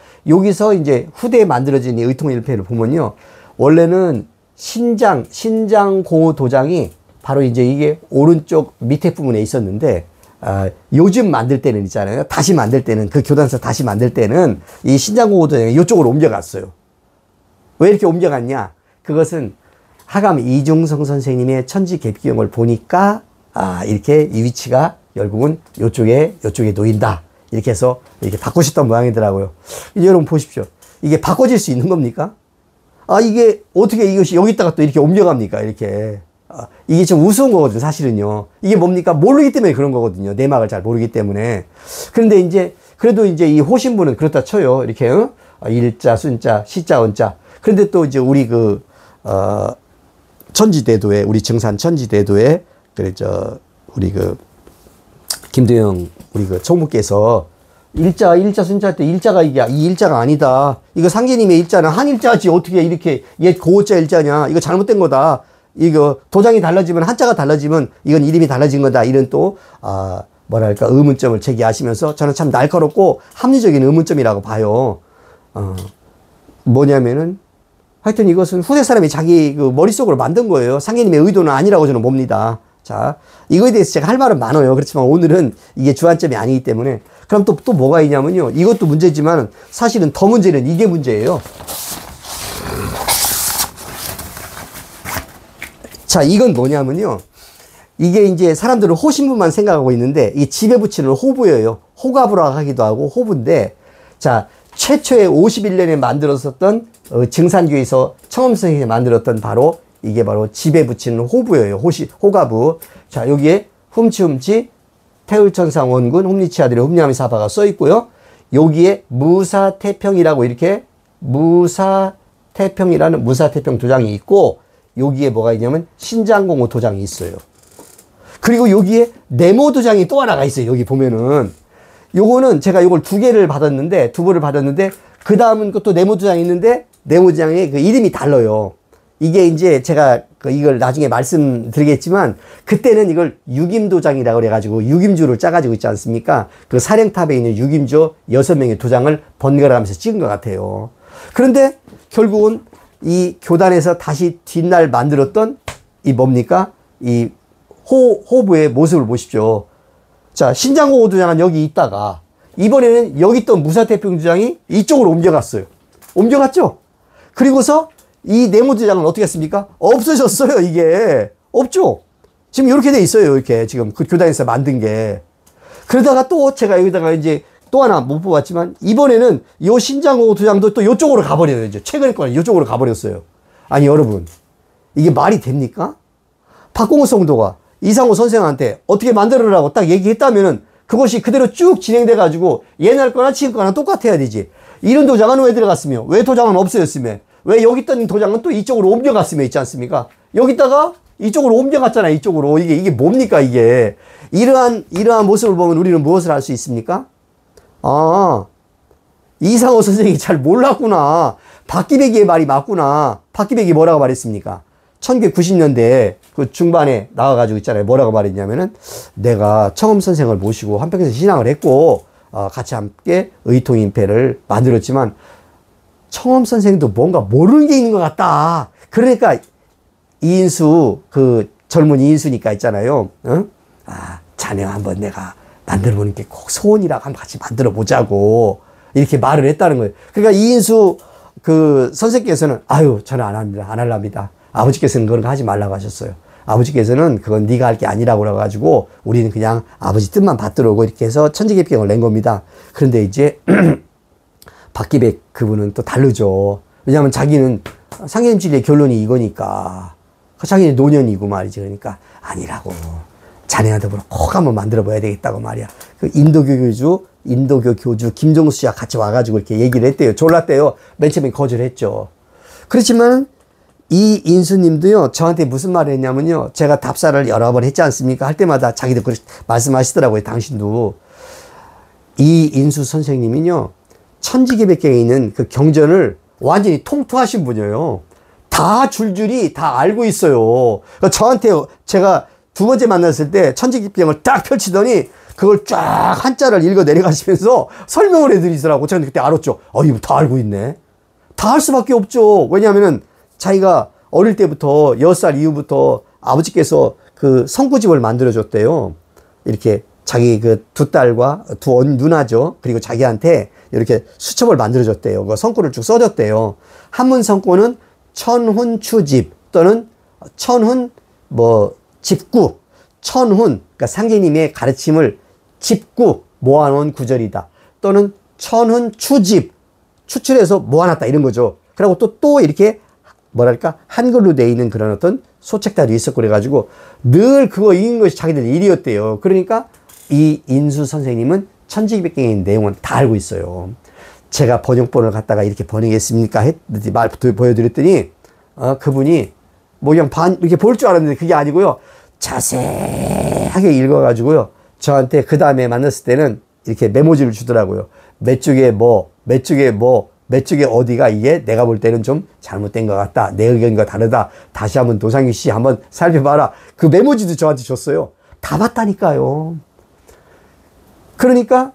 이제 후대에 만들어진 이 의통일패를 보면요. 원래는 신장고 도장이 바로 이제 이게 오른쪽 밑에 부분에 있었는데, 요즘 만들 때는 있잖아요. 다시 만들 때는, 그 교단서 다시 만들 때는 이 신장고 도장이 이쪽으로 옮겨갔어요. 왜 이렇게 옮겨갔냐? 그것은 하감 이중성 선생님의 천지개비경을 보니까, 이렇게 이 위치가 결국은 요쪽에 놓인다. 이렇게 해서 이렇게 바꾸셨던 모양이더라고요. 이제 여러분 보십시오. 이게 바꿔질 수 있는 겁니까? 이게 어떻게 이것이 여기다가 또 이렇게 옮겨갑니까? 이렇게. 이게 좀 우스운 거거든요, 사실은요. 이게 뭡니까? 모르기 때문에 그런 거거든요. 내막을 잘 모르기 때문에. 그런데 이제, 그래도 이제 이 호신부는 그렇다 쳐요. 이렇게, 일자, 순자, 시자, 원자. 그런데 또 이제 우리 천지대도에, 우리 증산 천지대도에, 우리 김도영, 우리 총무께서 일자, 순자 때 일자가 이 일자가 아니다. 이거 상제님의 일자는 한일자지. 어떻게 이렇게 옛 고자 일자냐. 이거 잘못된 거다. 이거 도장이 달라지면, 한자가 달라지면 이건 이름이 달라진 거다. 이런 또, 뭐랄까, 의문점을 제기하시면서 저는 참 날카롭고 합리적인 의문점이라고 봐요. 뭐냐면은, 하여튼 이것은 후대 사람이 자기 머릿속으로 만든 거예요. 상계님의 의도는 아니라고 저는 봅니다. 자, 이거에 대해서 제가 할 말은 많아요. 그렇지만 오늘은 이게 주안점이 아니기 때문에. 그럼 또 뭐가 있냐면요. 이것도 문제지만 사실은 더 문제는 이게 문제예요. 자, 이건 뭐냐면요. 이게 이제 사람들은 호신부만 생각하고 있는데, 이 집에 붙이는 호부예요. 호갑으로 하기도 하고 호부인데, 자, 최초의 51년에 만들었었던 증산교에서 청엄 선생님이 만들었던 바로 이게 바로 집에 붙이는 호부예요. 호가부. 자, 여기에 훔치 태울천상 원군 훔리치 아들의 훔리함이 사바가 써 있고요. 여기에 무사태평이라고 이렇게 무사태평이라는 무사태평 도장이 있고, 여기에 뭐가 있냐면 신장공호 도장이 있어요. 그리고 여기에 네모 도장이 또 하나가 있어요. 여기 보면은 요거는 제가 요걸 두 번을 받았는데 그 다음은 또 네모 도장이 있는데 네모 도장의 그 이름이 달라요. 이게 이제 제가 이걸 나중에 말씀드리겠지만, 그때는 이걸 유김도장이라고 그래가지고 유김주를 짜가지고 있지 않습니까? 그 사령탑에 있는 유김주 6명의 도장을 번갈아 가면서 찍은 것 같아요. 그런데 결국은 이 교단에서 다시 뒷날 만들었던 이 뭡니까? 이 호부의 모습을 보십시오. 자, 신장공호 도장은 여기 있다가 이번에는 여기 있던 무사태평 도장이 이쪽으로 옮겨갔어요. 옮겨갔죠? 그리고서 이 네모 도장은 어떻게 했습니까? 없어졌어요. 이게 없죠? 지금 이렇게 돼 있어요. 이렇게 지금 그 교단에서 만든 게. 그러다가 또 제가 여기다가 이제 또 하나 못 뽑았지만 이번에는 요 신장호 도장도 또 요쪽으로 가버려요. 이제 최근에 거는 요쪽으로 가버렸어요. 아니 여러분 이게 말이 됩니까? 박공호 성도가 이상호 선생한테 어떻게 만들어라고 딱 얘기했다면은 그것이 그대로 쭉 진행돼 가지고 옛날 거나 지금 거나 똑같아야 되지. 이런 도장은 왜 들어갔으며 왜 도장은 없어졌으며 왜 여기 있던 도장은 또 이쪽으로 옮겨갔으며 있지 않습니까? 여기다가 이쪽으로 옮겨갔잖아요. 이쪽으로. 이게 뭡니까 이게. 이러한 모습을 보면 우리는 무엇을 할 수 있습니까? 아, 이상호 선생님이 잘 몰랐구나. 박기백이의 말이 맞구나. 박기백이 뭐라고 말했습니까? 1990년대 그 중반에 나와가지고 있잖아요. 뭐라고 말했냐면은 내가 청엄 선생을 모시고 한평생 신앙을 했고 같이 함께 의통인패를 만들었지만 청엄 선생도 뭔가 모르는 게 있는 것 같다. 그러니까 이인수 그 젊은 이인수니까 있잖아요. 응? 아, 자네 한번 내가 만들어 보는 게 꼭 소원이라고 한번 같이 만들어 보자고 이렇게 말을 했다는 거예요. 그러니까 이인수 그 선생께서는 아유 저는 안 합니다. 안 할랍니다. 아버지께서는 그런 거 하지 말라고 하셨어요. 아버지께서는 그건 네가 할 게 아니라고 그래가지고 우리는 그냥 아버지 뜻만 받들어오고 이렇게 해서 천지개평을 낸 겁니다. 그런데 이제 박기백 그분은 또 다르죠. 왜냐하면 자기는 상계님 진리의 결론이 이거니까 자기는 노년이고 말이지. 그러니까 아니라고 자네한테 꼭 한번 만들어 봐야 되겠다고 말이야. 그 인도교 교주 김종수 씨와 같이 와가지고 이렇게 얘기를 했대요. 졸랐대요. 맨 처음에 거절했죠. 그렇지만 이 인수님도요, 저한테 무슨 말을 했냐면요, 제가 답사를 여러 번 했지 않습니까? 할 때마다 자기도 그렇게 말씀하시더라고요, 당신도. 이 인수 선생님이요, 천지개백경에 있는 그 경전을 완전히 통투하신 분이에요. 다 줄줄이 다 알고 있어요. 그러니까 저한테 제가 두 번째 만났을 때 천지개백경을 딱 펼치더니 그걸 쫙 한자를 읽어 내려가시면서 설명을 해드리더라고. 저는 그때 알았죠. 이거 다 알고 있네. 다 할 수밖에 없죠. 왜냐하면은 자기가 어릴 때부터 6살 이후부터 아버지께서 그 성구집을 만들어줬대요. 이렇게 자기 그 두 딸과 두 누나죠. 그리고 자기한테 이렇게 수첩을 만들어줬대요. 그 성구를 쭉 써줬대요. 한문 성구는 천훈추집 또는 천훈 집구, 천훈, 그러니까 상제님의 가르침을 집구 모아놓은 구절이다. 또는 천훈추집, 추출해서 모아놨다 이런 거죠. 그리고 또 이렇게 뭐랄까 한글로 돼 있는 그런 어떤 소책들이 있었고 그래가지고 늘 그거 읽는 것이 자기들 일이었대요. 그러니까 이 인수 선생님은 천지개백경의 내용은 다 알고 있어요. 제가 번역본을 갖다가 이렇게 번역했습니까? 했더니 말 보여드렸더니 그분이 뭐 그냥 이렇게 볼 줄 알았는데 그게 아니고요. 자세하게 읽어가지고요. 저한테 그 다음에 만났을 때는 이렇게 메모지를 주더라고요. 몇 쪽에 몇 쪽에 어디가 이게 내가 볼 때는 좀 잘못된 것 같다. 내 의견과 다르다. 다시 한번 노상규 씨 한번 살펴봐라. 그 메모지도 저한테 줬어요. 다 봤다니까요. 그러니까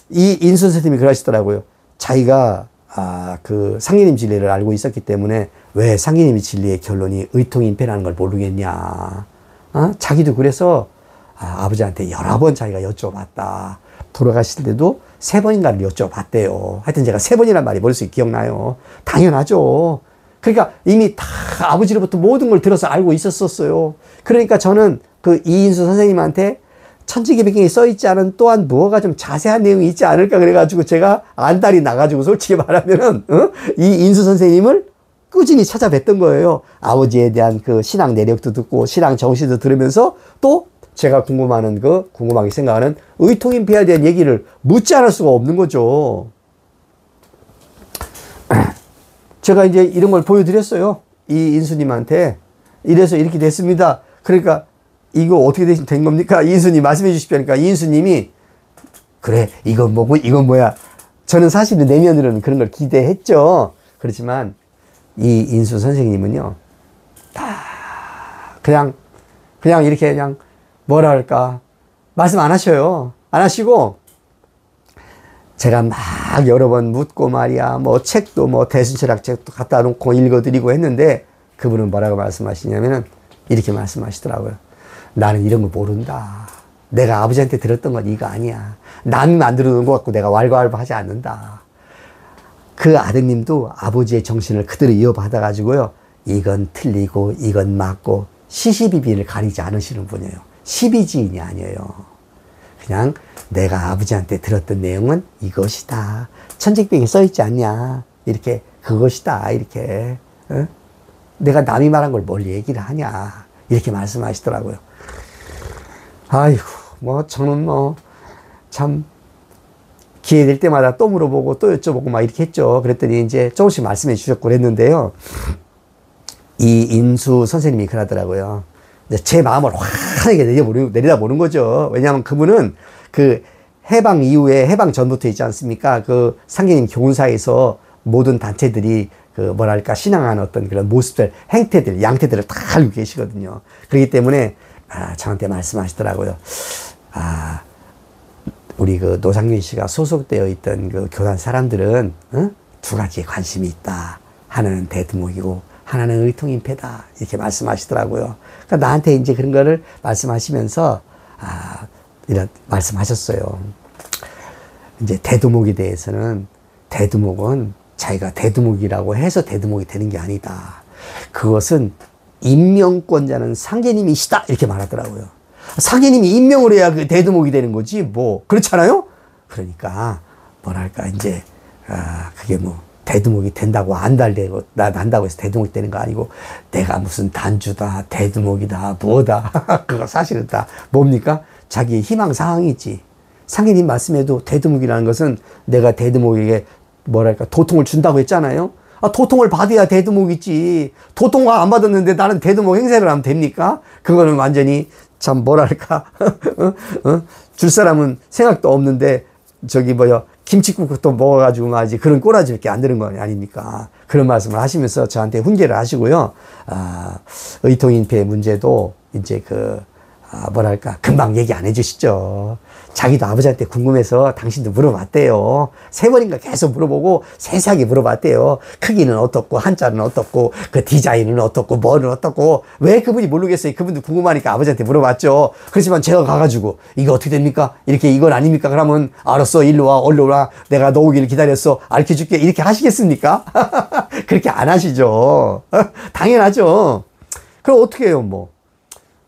이 인수 선생님이 그러시더라고요. 자기가 그 상계님 진리를 알고 있었기 때문에 왜 상계님의 진리의 결론이 의통인패라는 걸 모르겠냐. 자기도 그래서 아버지한테 여러 번 자기가 여쭤봤다. 돌아가실 때도 3번인가를 여쭤봤대요. 하여튼 제가 3번이란 말이 머릿속에 기억나요. 당연하죠. 그러니까 이미 다 아버지로부터 모든 걸 들어서 알고 있었어요. 그러니까 저는 그 이인수 선생님한테 천지개백경에 써있지 않은 또한 무엇가 좀 자세한 내용이 있지 않을까 그래가지고 제가 안달이 나가지고 솔직히 말하면은 이 인수 선생님을 꾸준히 찾아뵀던 거예요. 아버지에 대한 그 신앙 내력도 듣고 신앙 정신도 들으면서 또 제가 궁금하게 생각하는 의통인패에 대한 얘기를 묻지 않을 수가 없는 거죠. 제가 이제 이런 걸 보여드렸어요. 이 인수님한테. 이래서 이렇게 됐습니다. 그러니까 이거 어떻게 된 겁니까? 이인수님 말씀해 주십시오. 그러니까 이인수님이 그래 이건 뭐고 이건 뭐야. 저는 사실은 내면으로는 그런 걸 기대했죠. 그렇지만 이 인수 선생님은요. 다 그냥 이렇게 그냥 뭐라 할까 말씀 안 하셔요. 안 하시고 제가 막 여러 번 묻고 말이야 뭐 책도 뭐 대순철학 책도 갖다 놓고 읽어드리고 했는데 그분은 뭐라고 말씀하시냐면은 이렇게 말씀하시더라고요. 나는 이런 거 모른다. 내가 아버지한테 들었던 건 이거 아니야. 남이 만들어 놓은 것 같고 내가 왈가왈부하지 않는다. 그 아드님도 아버지의 정신을 그대로 이어받아 가지고요. 이건 틀리고 이건 맞고 시시비비를 가리지 않으시는 분이에요. 시비지인이 아니에요. 그냥 내가 아버지한테 들었던 내용은 이것이다. 천직병에 써있지 않냐. 이렇게 그것이다. 이렇게. 어? 내가 남이 말한 걸 뭘 얘기를 하냐. 이렇게 말씀하시더라고요. 아이고, 뭐, 저는 뭐, 참, 기회 될 때마다 또 물어보고 또 여쭤보고 막 이렇게 했죠. 그랬더니 이제 조금씩 말씀해 주셨고 그랬는데요. 이 인수 선생님이 그러더라고요. 제 마음을 환하게 내려다보는 거죠. 왜냐하면 그분은 그 해방 이후에, 해방 전부터 있지 않습니까? 그 상계님 교훈사에서 모든 단체들이 그 뭐랄까, 신앙하는 어떤 그런 모습들, 행태들, 양태들을 다 알고 계시거든요. 그렇기 때문에, 저한테 말씀하시더라고요. 우리 그 노상균 씨가 소속되어 있던 그 교단 사람들은, 두 가지에 관심이 있다. 하나는 대두목이고, 하나는 의통인패다. 이렇게 말씀하시더라고요. 그러니까 나한테 이제 그런 거를 말씀하시면서, 이런 말씀하셨어요. 이제 대두목에 대해서는, 대두목은 자기가 대두목이라고 해서 대두목이 되는 게 아니다. 그것은 임명권자는 상계님이시다. 이렇게 말하더라고요. 상계님이 임명을 해야 그 대두목이 되는 거지, 뭐. 그렇잖아요? 그러니까, 뭐랄까, 이제, 그게 뭐, 대두목이 된다고 난다고 해서 대두목이 되는 거 아니고, 내가 무슨 단주다, 대두목이다, 뭐다. 그거 사실은 다 뭡니까? 자기의 희망사항이지. 상계님 말씀에도 대두목이라는 것은 내가 대두목에게 뭐랄까, 도통을 준다고 했잖아요? 도통을 받아야 대두목이지. 도통을 안 받았는데 나는 대두목 행세를 하면 됩니까? 그거는 완전히 참 뭐랄까, 줄 사람은 생각도 없는데, 저기 김치국도 먹어가지고 마지 그런 꼬라지밖에 안 되는 거 아닙니까? 그런 말씀을 하시면서 저한테 훈계를 하시고요. 의통인패 문제도 이제 뭐랄까, 금방 얘기 안 해주시죠. 자기도 아버지한테 궁금해서 당신도 물어봤대요. 3번인가 계속 물어보고 세세하게 물어봤대요. 크기는 어떻고, 한자는 어떻고, 그 디자인은 어떻고, 뭐는 어떻고. 왜 그분이 모르겠어요? 그분도 궁금하니까 아버지한테 물어봤죠. 그렇지만 제가 가가지고, 이거 어떻게 됩니까? 이렇게 이건 아닙니까? 그러면, 알았어, 일로 와, 얼른 와. 내가 너 오기를 기다렸어. 알려줄게. 이렇게 하시겠습니까? 그렇게 안 하시죠. 당연하죠. 그럼 어떻게 해요, 뭐.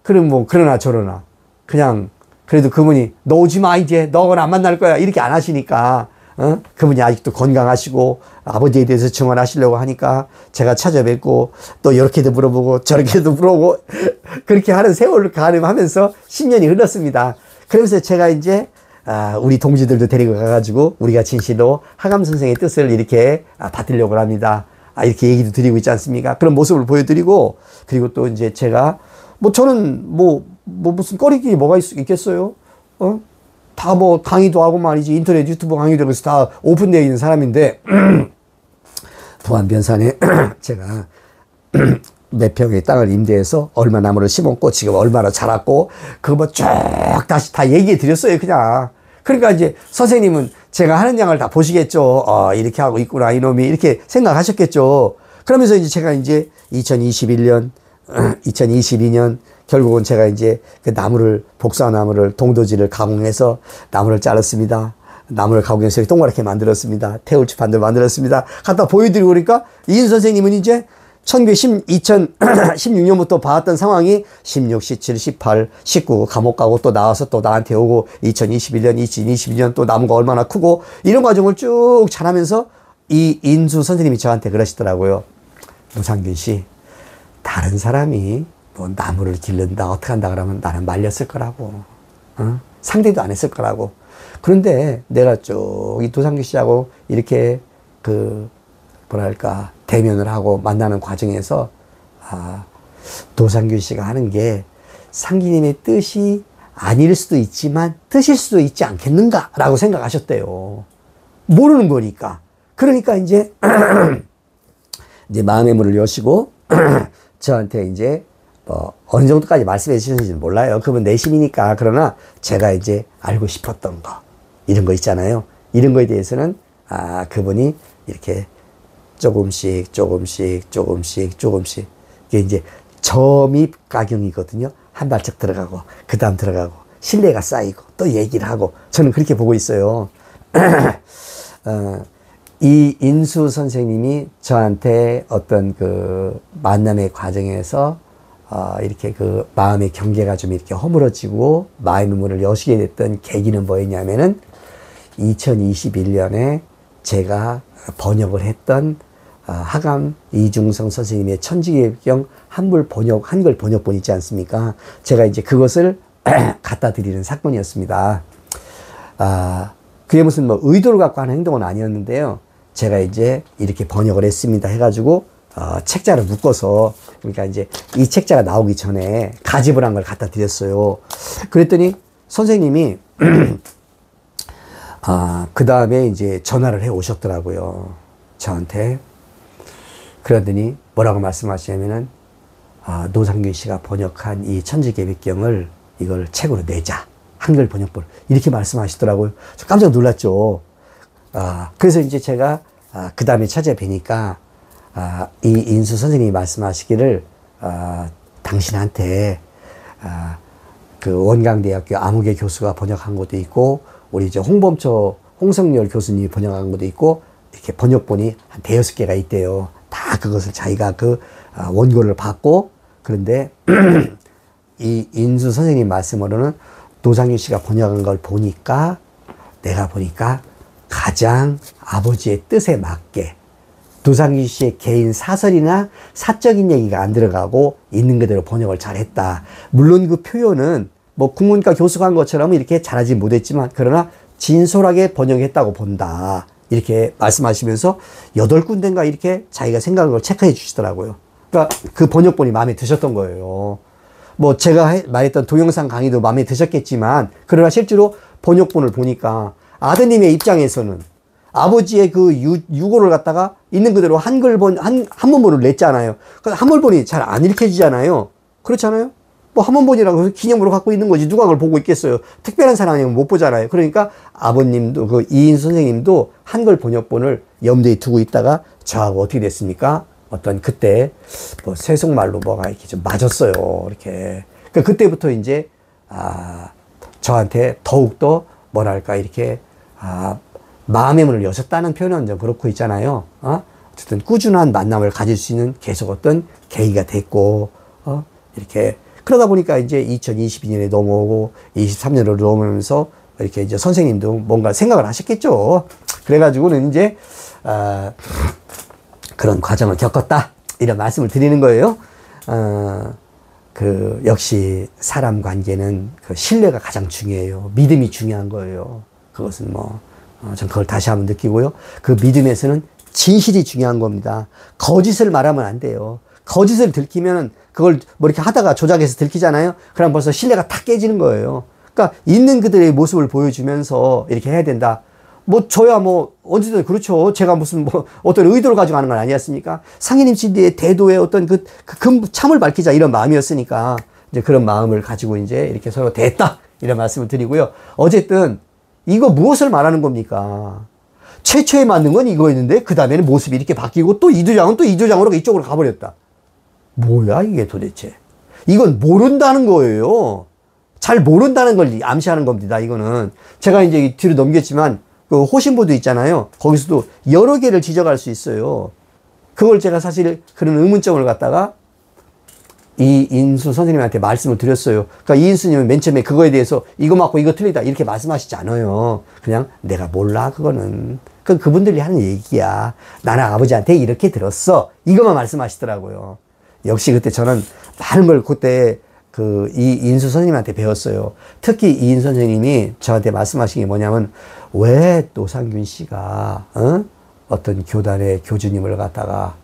그럼 뭐, 그러나 저러나. 그냥, 그래도 그분이, 너 오지 마, 이제. 너하고는 안 만날 거야. 이렇게 안 하시니까, 그분이 아직도 건강하시고, 아버지에 대해서 증언하시려고 하니까, 제가 찾아뵙고, 또 이렇게도 물어보고, 저렇게도 물어보고, 그렇게 하는 세월을 가늠하면서 10년이 흘렀습니다. 그러면서 제가 이제, 우리 동지들도 데리고 가가지고, 우리가 진실로 하감 선생의 뜻을 이렇게 받으려고 합니다. 이렇게 얘기도 드리고 있지 않습니까? 그런 모습을 보여드리고, 그리고 또 이제 제가, 저는 무슨 꺼리끼리 뭐가 있겠어요? 다 강의도 하고 말이지. 인터넷 유튜브 강의도 해서 다 오픈되어 있는 사람인데, 부안변산에 제가 몇 평의 땅을 임대해서 얼마 나무를 심었고, 지금 얼마나 자랐고, 그거 쭉 다시 다 얘기해 드렸어요, 그냥. 그러니까 이제 선생님은 제가 하는 양을 다 보시겠죠. 이렇게 하고 있구나, 이놈이. 이렇게 생각하셨겠죠. 그러면서 이제 제가 이제 2021년, 2022년 결국은 제가 이제 그 복사나무를 동도지를 가공해서 나무를 잘랐습니다. 나무를 가공해서 동그랗게 만들었습니다. 태울치판들 만들었습니다. 갖다 보여드리고 그러니까 이인 선생님은 이제 2016년부터 봐왔던 상황이 16, 17, 18, 19 감옥 가고 또 나와서 또 나한테 오고 2021년, 2022년 또 나무가 얼마나 크고 이런 과정을 쭉 잘하면서 이 인수 선생님이 저한테 그러시더라고요. 노상균 씨, 다른 사람이 뭐 나무를 기른다 어떻게 한다 그러면 나는 말렸을 거라고, 상대도 안 했을 거라고. 그런데 내가 쭉 이 노상균 씨하고 이렇게 뭐랄까 대면을 하고 만나는 과정에서 노상균 씨가 하는 게 상기님의 뜻이 아닐 수도 있지만 뜻일 수도 있지 않겠는가 라고 생각하셨대요. 모르는 거니까. 그러니까 이제 마음의 문을 여시고 저한테 이제 어느 정도까지 말씀해 주셨는지는 몰라요. 그건 내심이니까. 그러나 제가 이제 알고 싶었던 거 이런 거 있잖아요. 이런 거에 대해서는 그분이 이렇게 조금씩 이게 이제 점입 가경이거든요. 한 발짝 들어가고 그 다음 들어가고 신뢰가 쌓이고 또 얘기를 하고 저는 그렇게 보고 있어요. 이 인수 선생님이 저한테 어떤 그 만남의 과정에서 이렇게 그 마음의 경계가 좀 이렇게 허물어지고 마음의 문을 여시게 됐던 계기는 뭐였냐면은 2021년에 제가 번역을 했던 하감 이중성 선생님의 천지개경 한글 번역본 있지 않습니까? 제가 이제 그것을 갖다 드리는 사건이었습니다. 그게 무슨 뭐 의도를 갖고 하는 행동은 아니었는데요. 제가 이제 이렇게 번역을 했습니다 해가지고 책자를 묶어서, 그러니까 이제 이 책자가 나오기 전에 가집을 한 걸 갖다 드렸어요. 그랬더니 선생님이 그 다음에 이제 전화를 해 오셨더라고요. 저한테. 그러더니 뭐라고 말씀하시냐면은, 노상균 씨가 번역한 이 천지개백경을 이걸 책으로 내자. 한글 번역본. 이렇게 말씀하시더라고요. 저 깜짝 놀랐죠. 그래서 이제 제가, 그 다음에 찾아뵈니까, 이 인수 선생님이 말씀하시기를, 당신한테, 그 원광대학교 아무개 교수가 번역한 것도 있고, 우리 이제 홍성열 교수님이 번역한 것도 있고, 이렇게 번역본이 한 대여섯 개가 있대요. 다 그것을 자기가 그 원고를 받고, 그런데 이 인수 선생님 말씀으로는 노상균 씨가 번역한 걸 보니까, 내가 보니까 가장 아버지의 뜻에 맞게 노상균 씨의 개인 사설이나 사적인 얘기가 안 들어가고 있는 그대로 번역을 잘했다. 물론 그 표현은 뭐 국문과 교수가 한 것처럼 이렇게 잘하지 못했지만, 그러나 진솔하게 번역했다고 본다. 이렇게 말씀하시면서 8군데인가 이렇게 자기가 생각한 걸 체크해 주시더라고요. 그러니까 그 번역본이 마음에 드셨던 거예요. 뭐 제가 말했던 동영상 강의도 마음에 드셨겠지만, 그러나 실제로 번역본을 보니까 아드님의 입장에서는 아버지의 그 유고를 갖다가 있는 그대로 한문본을 냈잖아요. 한문본이 잘 안 읽혀지잖아요. 그렇잖아요? 뭐 한문본이라고 해서 기념으로 갖고 있는 거지 누가 그걸 보고 있겠어요. 특별한 사람이면 못 보잖아요. 그러니까 아버님도 그 이인 선생님도 한글 번역본을 염두에 두고 있다가 저하고 어떻게 됐습니까? 어떤 그때 뭐 세속말로 뭐가 이렇게 좀 맞았어요. 이렇게. 그러니까 그때부터 이제 저한테 더욱더 뭐랄까 이렇게 마음의 문을 여셨다는 표현은 좀 그렇고 있잖아요. 어쨌든 꾸준한 만남을 가질 수 있는 계속 어떤 계기가 됐고, 이렇게 그러다 보니까 이제 2022년에 넘어오고 23년으로 넘으면서 이렇게 이제 선생님도 뭔가 생각을 하셨겠죠. 그래가지고는 이제 그런 과정을 겪었다, 이런 말씀을 드리는 거예요. 그 역시 사람 관계는 그 신뢰가 가장 중요해요. 믿음이 중요한 거예요. 그것은 뭐 전 그걸 다시 한번 느끼고요. 그 믿음에서는 진실이 중요한 겁니다. 거짓을 말하면 안 돼요. 거짓을 들키면 그걸 뭐 이렇게 하다가 조작해서 들키잖아요. 그럼 벌써 신뢰가 탁 깨지는 거예요. 그러니까 있는 그들의 모습을 보여주면서 이렇게 해야 된다. 뭐 저야 뭐 언제든 그렇죠. 제가 무슨 뭐 어떤 의도를 가지고 하는 건 아니었습니까? 상인님 씨의 대도의 어떤 그 참을 밝히자 이런 마음이었으니까 이제 그런 마음을 가지고 이제 이렇게 서로 됐다, 이런 말씀을 드리고요. 어쨌든 이거 무엇을 말하는 겁니까? 최초에 맞는 건 이거였는데 그 다음에는 모습이 이렇게 바뀌고 또 이도장은 또 이도장으로 이쪽으로 가버렸다. 뭐야 이게 도대체? 이건 모른다는 거예요. 잘 모른다는 걸 암시하는 겁니다. 이거는 제가 이제 뒤로 넘겼지만 그 호신부도 있잖아요. 거기서도 여러 개를 지적할 수 있어요. 그걸 제가 사실 그런 의문점을 갖다가 이인수 선생님한테 말씀을 드렸어요. 그러니까 이인수님은 맨 처음에 그거에 대해서 이거 맞고 이거 틀리다 이렇게 말씀하시지 않아요. 그냥 내가 몰라 그거는. 그건 그분들이 하는 얘기야. 나는 아버지한테 이렇게 들었어. 이것만 말씀하시더라고요. 역시 그때 저는 많은 걸 그때 그 이인수 선생님한테 배웠어요. 특히 이인수 선생님이 저한테 말씀하신 게 뭐냐면, 왜 노상균 씨가 어떤 교단의 교주님을 갖다가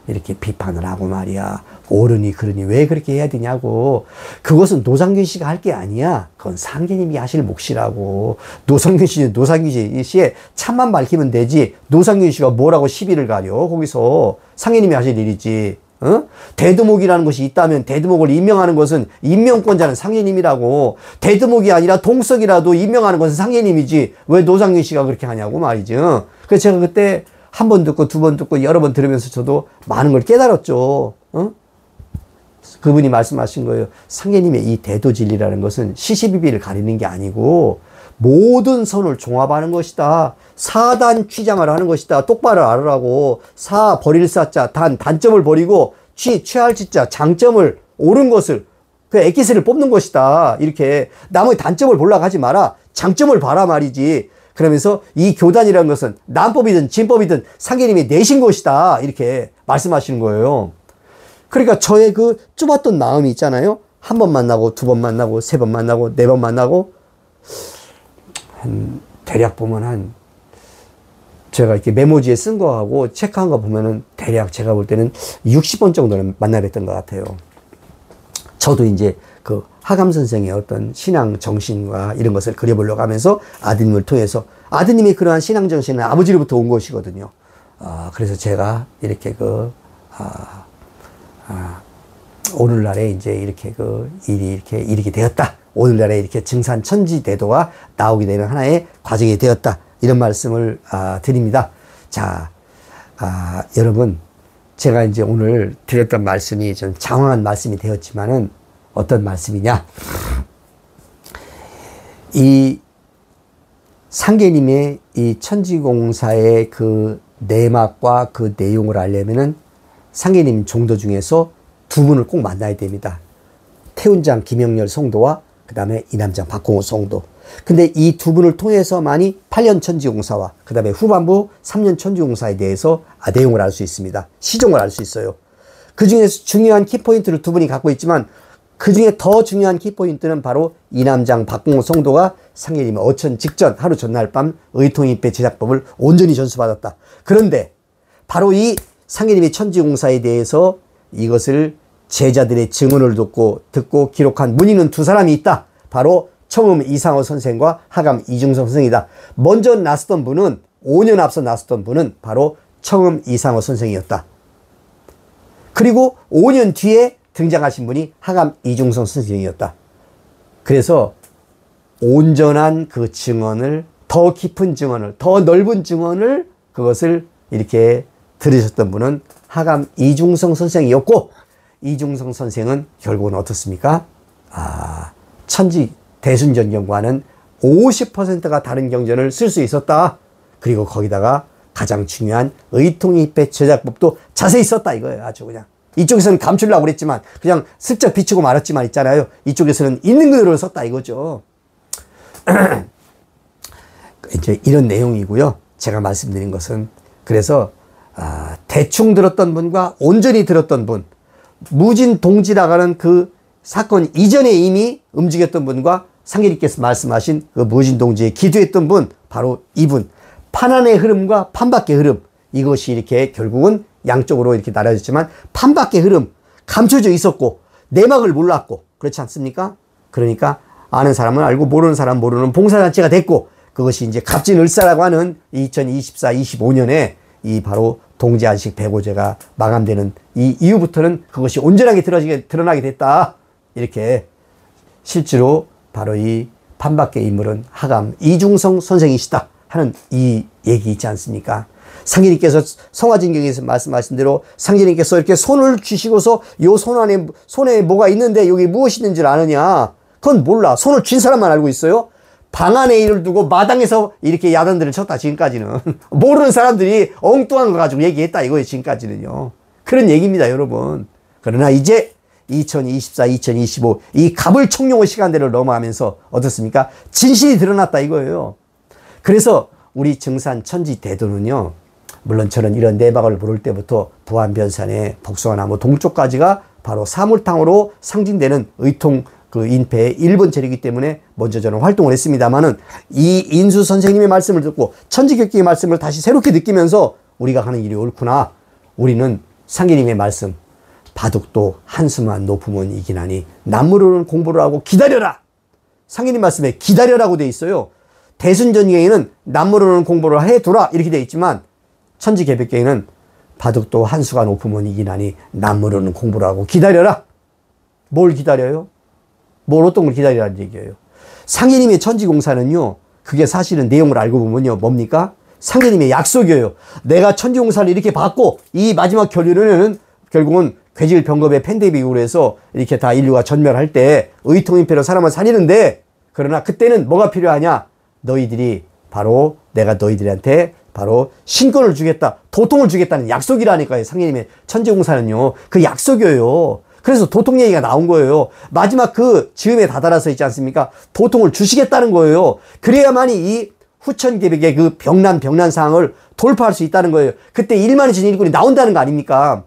이렇게 비판을 하고 말이야. 옳으니 그러니 왜 그렇게 해야 되냐고. 그것은 노상균 씨가 할 게 아니야. 그건 상계님이 하실 몫이라고. 노상균 씨의 참만 밝히면 되지. 노상균 씨가 뭐라고 시비를 가려. 거기서 상계님이 하실 일이지. 대두목이라는 것이 있다면 대두목을 임명하는 것은 임명권자는 상계님이라고. 대두목이 아니라 동석이라도 임명하는 것은 상계님이지 왜 노상균 씨가 그렇게 하냐고 말이죠. 그래서 제가 그때 한 번 듣고 두 번 듣고 여러 번 들으면서 저도 많은 걸 깨달았죠. 그분이 말씀하신 거예요. 상계님의 이 대도진리라는 것은 시시비비를 가리는 게 아니고 모든 선을 종합하는 것이다. 사단 취장을 하는 것이다. 똑바로 알으라고. 사 버릴 사자 단점을 버리고 취할 지자 장점을 옳은 것을, 그 엑기스를 뽑는 것이다. 이렇게 남의 단점을 보려고 하지 마라. 장점을 봐라 말이지. 그러면서 이 교단이라는 것은 남법이든 진법이든 상계님이 내신 것이다. 이렇게 말씀하시는 거예요. 그러니까 저의 그 좁았던 마음이 있잖아요. 한 번 만나고, 두 번 만나고, 세 번 만나고, 네 번 만나고, 대략 보면 제가 이렇게 메모지에 쓴 거하고 체크한 거 보면은 대략 제가 볼 때는 60번 정도는 만나뵀던 것 같아요. 저도 이제 그 하감 선생의 어떤 신앙 정신과 이런 것을 그려보려고 하면서 아드님을 통해서, 아드님이 그러한 신앙 정신은 아버지로부터 온 것이거든요. 그래서 제가 이렇게 오늘날에 이제 이렇게 일이 이렇게 이르게 되었다. 오늘날에 이렇게 증산 천지 대도가 나오게 되는 하나의 과정이 되었다. 이런 말씀을 드립니다. 자, 여러분, 제가 이제 오늘 드렸던 말씀이 좀 장황한 말씀이 되었지만은 어떤 말씀이냐? 이 상계님의 이 천지공사의 그 내막과 그 내용을 알려면은 상계님 종도 중에서 두 분을 꼭 만나야 됩니다. 태운장 김영렬 성도와 그 다음에 이남장 박공호 성도. 근데 이 두 분을 통해서만이 8년 천지공사와 그 다음에 후반부 3년 천지공사에 대해서 내용을 알 수 있습니다. 시종을 알 수 있어요. 그 중에서 중요한 키포인트를 두 분이 갖고 있지만 그 중에 더 중요한 키포인트는 바로 이남장 박공호 성도가 상계님의 어천 직전 하루 전날 밤 의통입회 제작법을 온전히 전수받았다. 그런데 바로 이 상계님의 천지공사에 대해서 이것을 제자들의 증언을 듣고 기록한 문의는 두 사람이 있다. 바로 청음 이상호 선생과 하감 이중성 선생이다. 먼저 나섰던 분은 5년 앞서 나섰던 분은 바로 청음 이상호 선생이었다. 그리고 5년 뒤에 등장하신 분이 하감 이중성 선생이었다. 그래서 온전한 그 증언을, 더 깊은 증언을, 더 넓은 증언을 그것을 이렇게 들으셨던 분은 하감 이중성 선생이었고, 이중성 선생은 결국은 어떻습니까? 천지 대순전경과는 50%가 다른 경전을 쓸 수 있었다. 그리고 거기다가 가장 중요한 의통입회 제작법도 자세히 썼다 이거예요. 아주 그냥. 이쪽에서는 감추려고 그랬지만 그냥 슬쩍 비추고 말았지만 있잖아요. 이쪽에서는 있는 그대로 썼다 이거죠. 이제 이런 내용이고요. 제가 말씀드린 것은, 그래서 대충 들었던 분과 온전히 들었던 분, 무진 동지라가는 그 사건 이전에 이미 움직였던 분과 상계님께서 말씀하신 그 무진 동지에 기도했던 분, 바로 이분. 판안의 흐름과 판밖의 흐름, 이것이 이렇게 결국은 양쪽으로 이렇게 나눠졌지만 판밖의 흐름, 감춰져 있었고 내막을 몰랐고, 그렇지 않습니까? 그러니까 아는 사람은 알고 모르는 사람은 모르는 봉사단체가 됐고, 그것이 이제 갑진을사라고 하는 2024-25년에 이 바로 동지안식 배고제가 마감되는 이 이후부터는 그것이 온전하게 드러나게 됐다. 이렇게 실제로 바로 이 판밖의 인물은 하감 이중성 선생이시다 하는 이 얘기 있지 않습니까? 상계님께서 성화진경에서 말씀하신 대로 상계님께서 이렇게 손을 쥐시고서 요 손에 뭐가 있는데 여기 무엇이 있는지를 아느냐? 그건 몰라. 손을 쥔 사람만 알고 있어요. 방 안에 일을 두고 마당에서 이렇게 야단들을 쳤다, 지금까지는. 모르는 사람들이 엉뚱한 거 가지고 얘기했다, 이거예요, 지금까지는요. 그런 얘기입니다, 여러분. 그러나 이제 2024, 2025, 이 갑을 청룡의 시간대를 넘어가면서 어떻습니까? 진실이 드러났다, 이거예요. 그래서 우리 증산 천지 대도는요, 물론 저는 이런 내박을 부를 때부터 부안변산의 복숭아나무 동쪽까지가 바로 사물탕으로 상징되는 의통 그 인패의 1번 체리이기 때문에 먼저 저는 활동을 했습니다만은, 이 인수 선생님의 말씀을 듣고 천지격기의 말씀을 다시 새롭게 느끼면서 우리가 하는 일이 옳구나. 우리는 상계님의 말씀, 바둑도 한수만 높으면 이기나니 남무로는 공부를 하고 기다려라. 상계님 말씀에 기다려라고 되어 있어요. 대순전경에는 남무로는 공부를 해두라 이렇게 되어 있지만, 천지개벽경에는 바둑도 한수가 높으면 이기나니 남무로는 공부를 하고 기다려라. 뭘 기다려요? 뭘 어떤 걸 기다리라는 얘기예요. 상계님의 천지공사는요, 그게 사실은 내용을 알고 보면요, 뭡니까? 상계님의 약속이에요. 내가 천지공사를 이렇게 받고 이 마지막 결론은 결국은 괴질병겁의 팬데믹으로 해서 이렇게 다 인류가 전멸할 때 의통인패로 사람을 살리는데, 그러나 그때는 뭐가 필요하냐? 너희들이 바로 내가 너희들한테 바로 신권을 주겠다, 도통을 주겠다는 약속이라니까요. 상계님의 천지공사는요, 그 약속이에요. 그래서 도통 얘기가 나온 거예요. 마지막 그 즈음에 다다라서 있지 않습니까? 도통을 주시겠다는 거예요. 그래야만이 이 후천계백의 그 병난 상황을 돌파할 수 있다는 거예요. 그때 1만의 진 일꾼이 나온다는 거 아닙니까?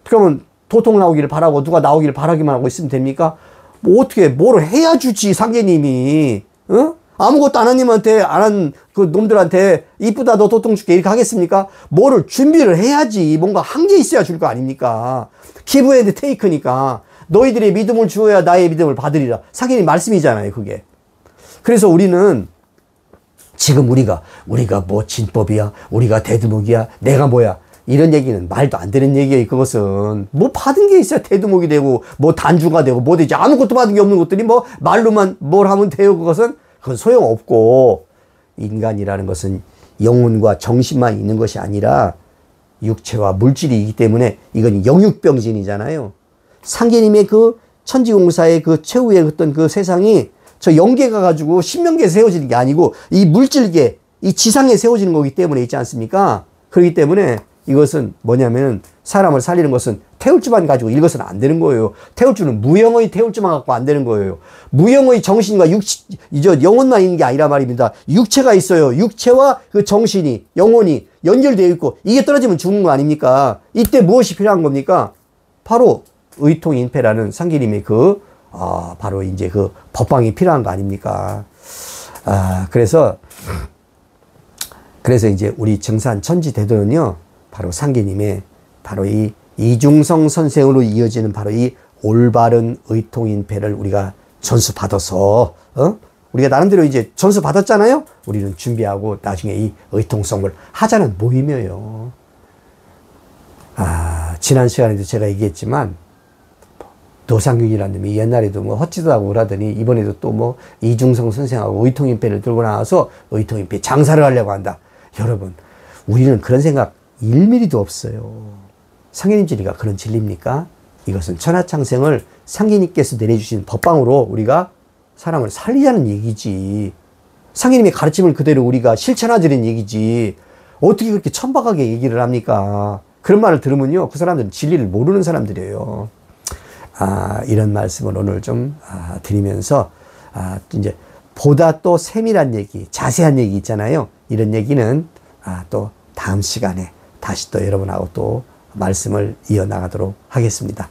그러면 도통 나오기를 바라고 누가 나오기를 바라기만 하고 있으면 됩니까? 뭐 어떻게 뭐를 해야 주지 상계님이. 어? 아무것도 안 한 님한테 안 한 그 놈들한테 이쁘다 너 도통 줄게 이렇게 하겠습니까? 뭐를 준비를 해야지. 뭔가 한 게 있어야 줄 거 아닙니까? 기브 앤드 테이크니까 너희들의 믿음을 주어야 나의 믿음을 받으리라. 상계님 말씀이잖아요 그게. 그래서 우리는 지금 우리가 뭐 진법이야, 우리가 대두목이야, 내가 뭐야, 이런 얘기는 말도 안 되는 얘기예요. 그것은 뭐 받은 게 있어야 대두목이 되고 뭐 단주가 되고 뭐 되지. 아무것도 받은 게 없는 것들이 뭐 말로만 뭘 하면 돼요. 그건 소용없고, 인간이라는 것은 영혼과 정신만 있는 것이 아니라 육체와 물질이기 때문에 이건 영육병진이잖아요. 상계님의 그 천지공사의 그 최후의 어떤 그 세상이 저 영계가 가지고 신명계에 세워지는 게 아니고 이 물질계, 이 지상에 세워지는 거기 때문에 있지 않습니까? 그렇기 때문에 이것은 뭐냐면 사람을 살리는 것은 태울주만 가지고 읽어서는 안 되는 거예요. 태울주는 무영의 태울주만 갖고 안 되는 거예요. 무영의 정신과 영혼만 있는 게 아니라 말입니다. 육체가 있어요. 육체와 그 정신이, 영혼이 연결되어 있고 이게 떨어지면 죽는 거 아닙니까? 이때 무엇이 필요한 겁니까? 바로 의통인패라는 상계님의 바로 이제 그 법방이 필요한 거 아닙니까? 그래서 이제 우리 정산 천지대도는요, 바로 상계님의 바로 이 이중성 선생으로 이어지는 바로 이 올바른 의통인패를 우리가 전수받아서, 우리가 나름대로 이제 전수받았잖아요? 우리는 준비하고 나중에 이 의통성을 하자는 모임이에요. 지난 시간에도 제가 얘기했지만, 노상균이라는 놈이 옛날에도 뭐 헛짓도 하고 그러더니 이번에도 또 뭐 이중성 선생하고 의통인패를 들고 나와서 의통인패 장사를 하려고 한다. 여러분, 우리는 그런 생각 1mm도 없어요. 상계님 진리가 그런 진리입니까? 이것은 천하창생을 상계님께서 내려주신 법방으로 우리가 사람을 살리자는 얘기지. 상계님의 가르침을 그대로 우리가 실천하자는 얘기지. 어떻게 그렇게 천박하게 얘기를 합니까? 그런 말을 들으면요, 그 사람들은 진리를 모르는 사람들이에요. 이런 말씀을 오늘 좀 드리면서 이제 보다 또 세밀한 얘기, 자세한 얘기 있잖아요. 이런 얘기는 또 다음 시간에 다시 또 여러분하고 또 말씀을 이어나가도록 하겠습니다.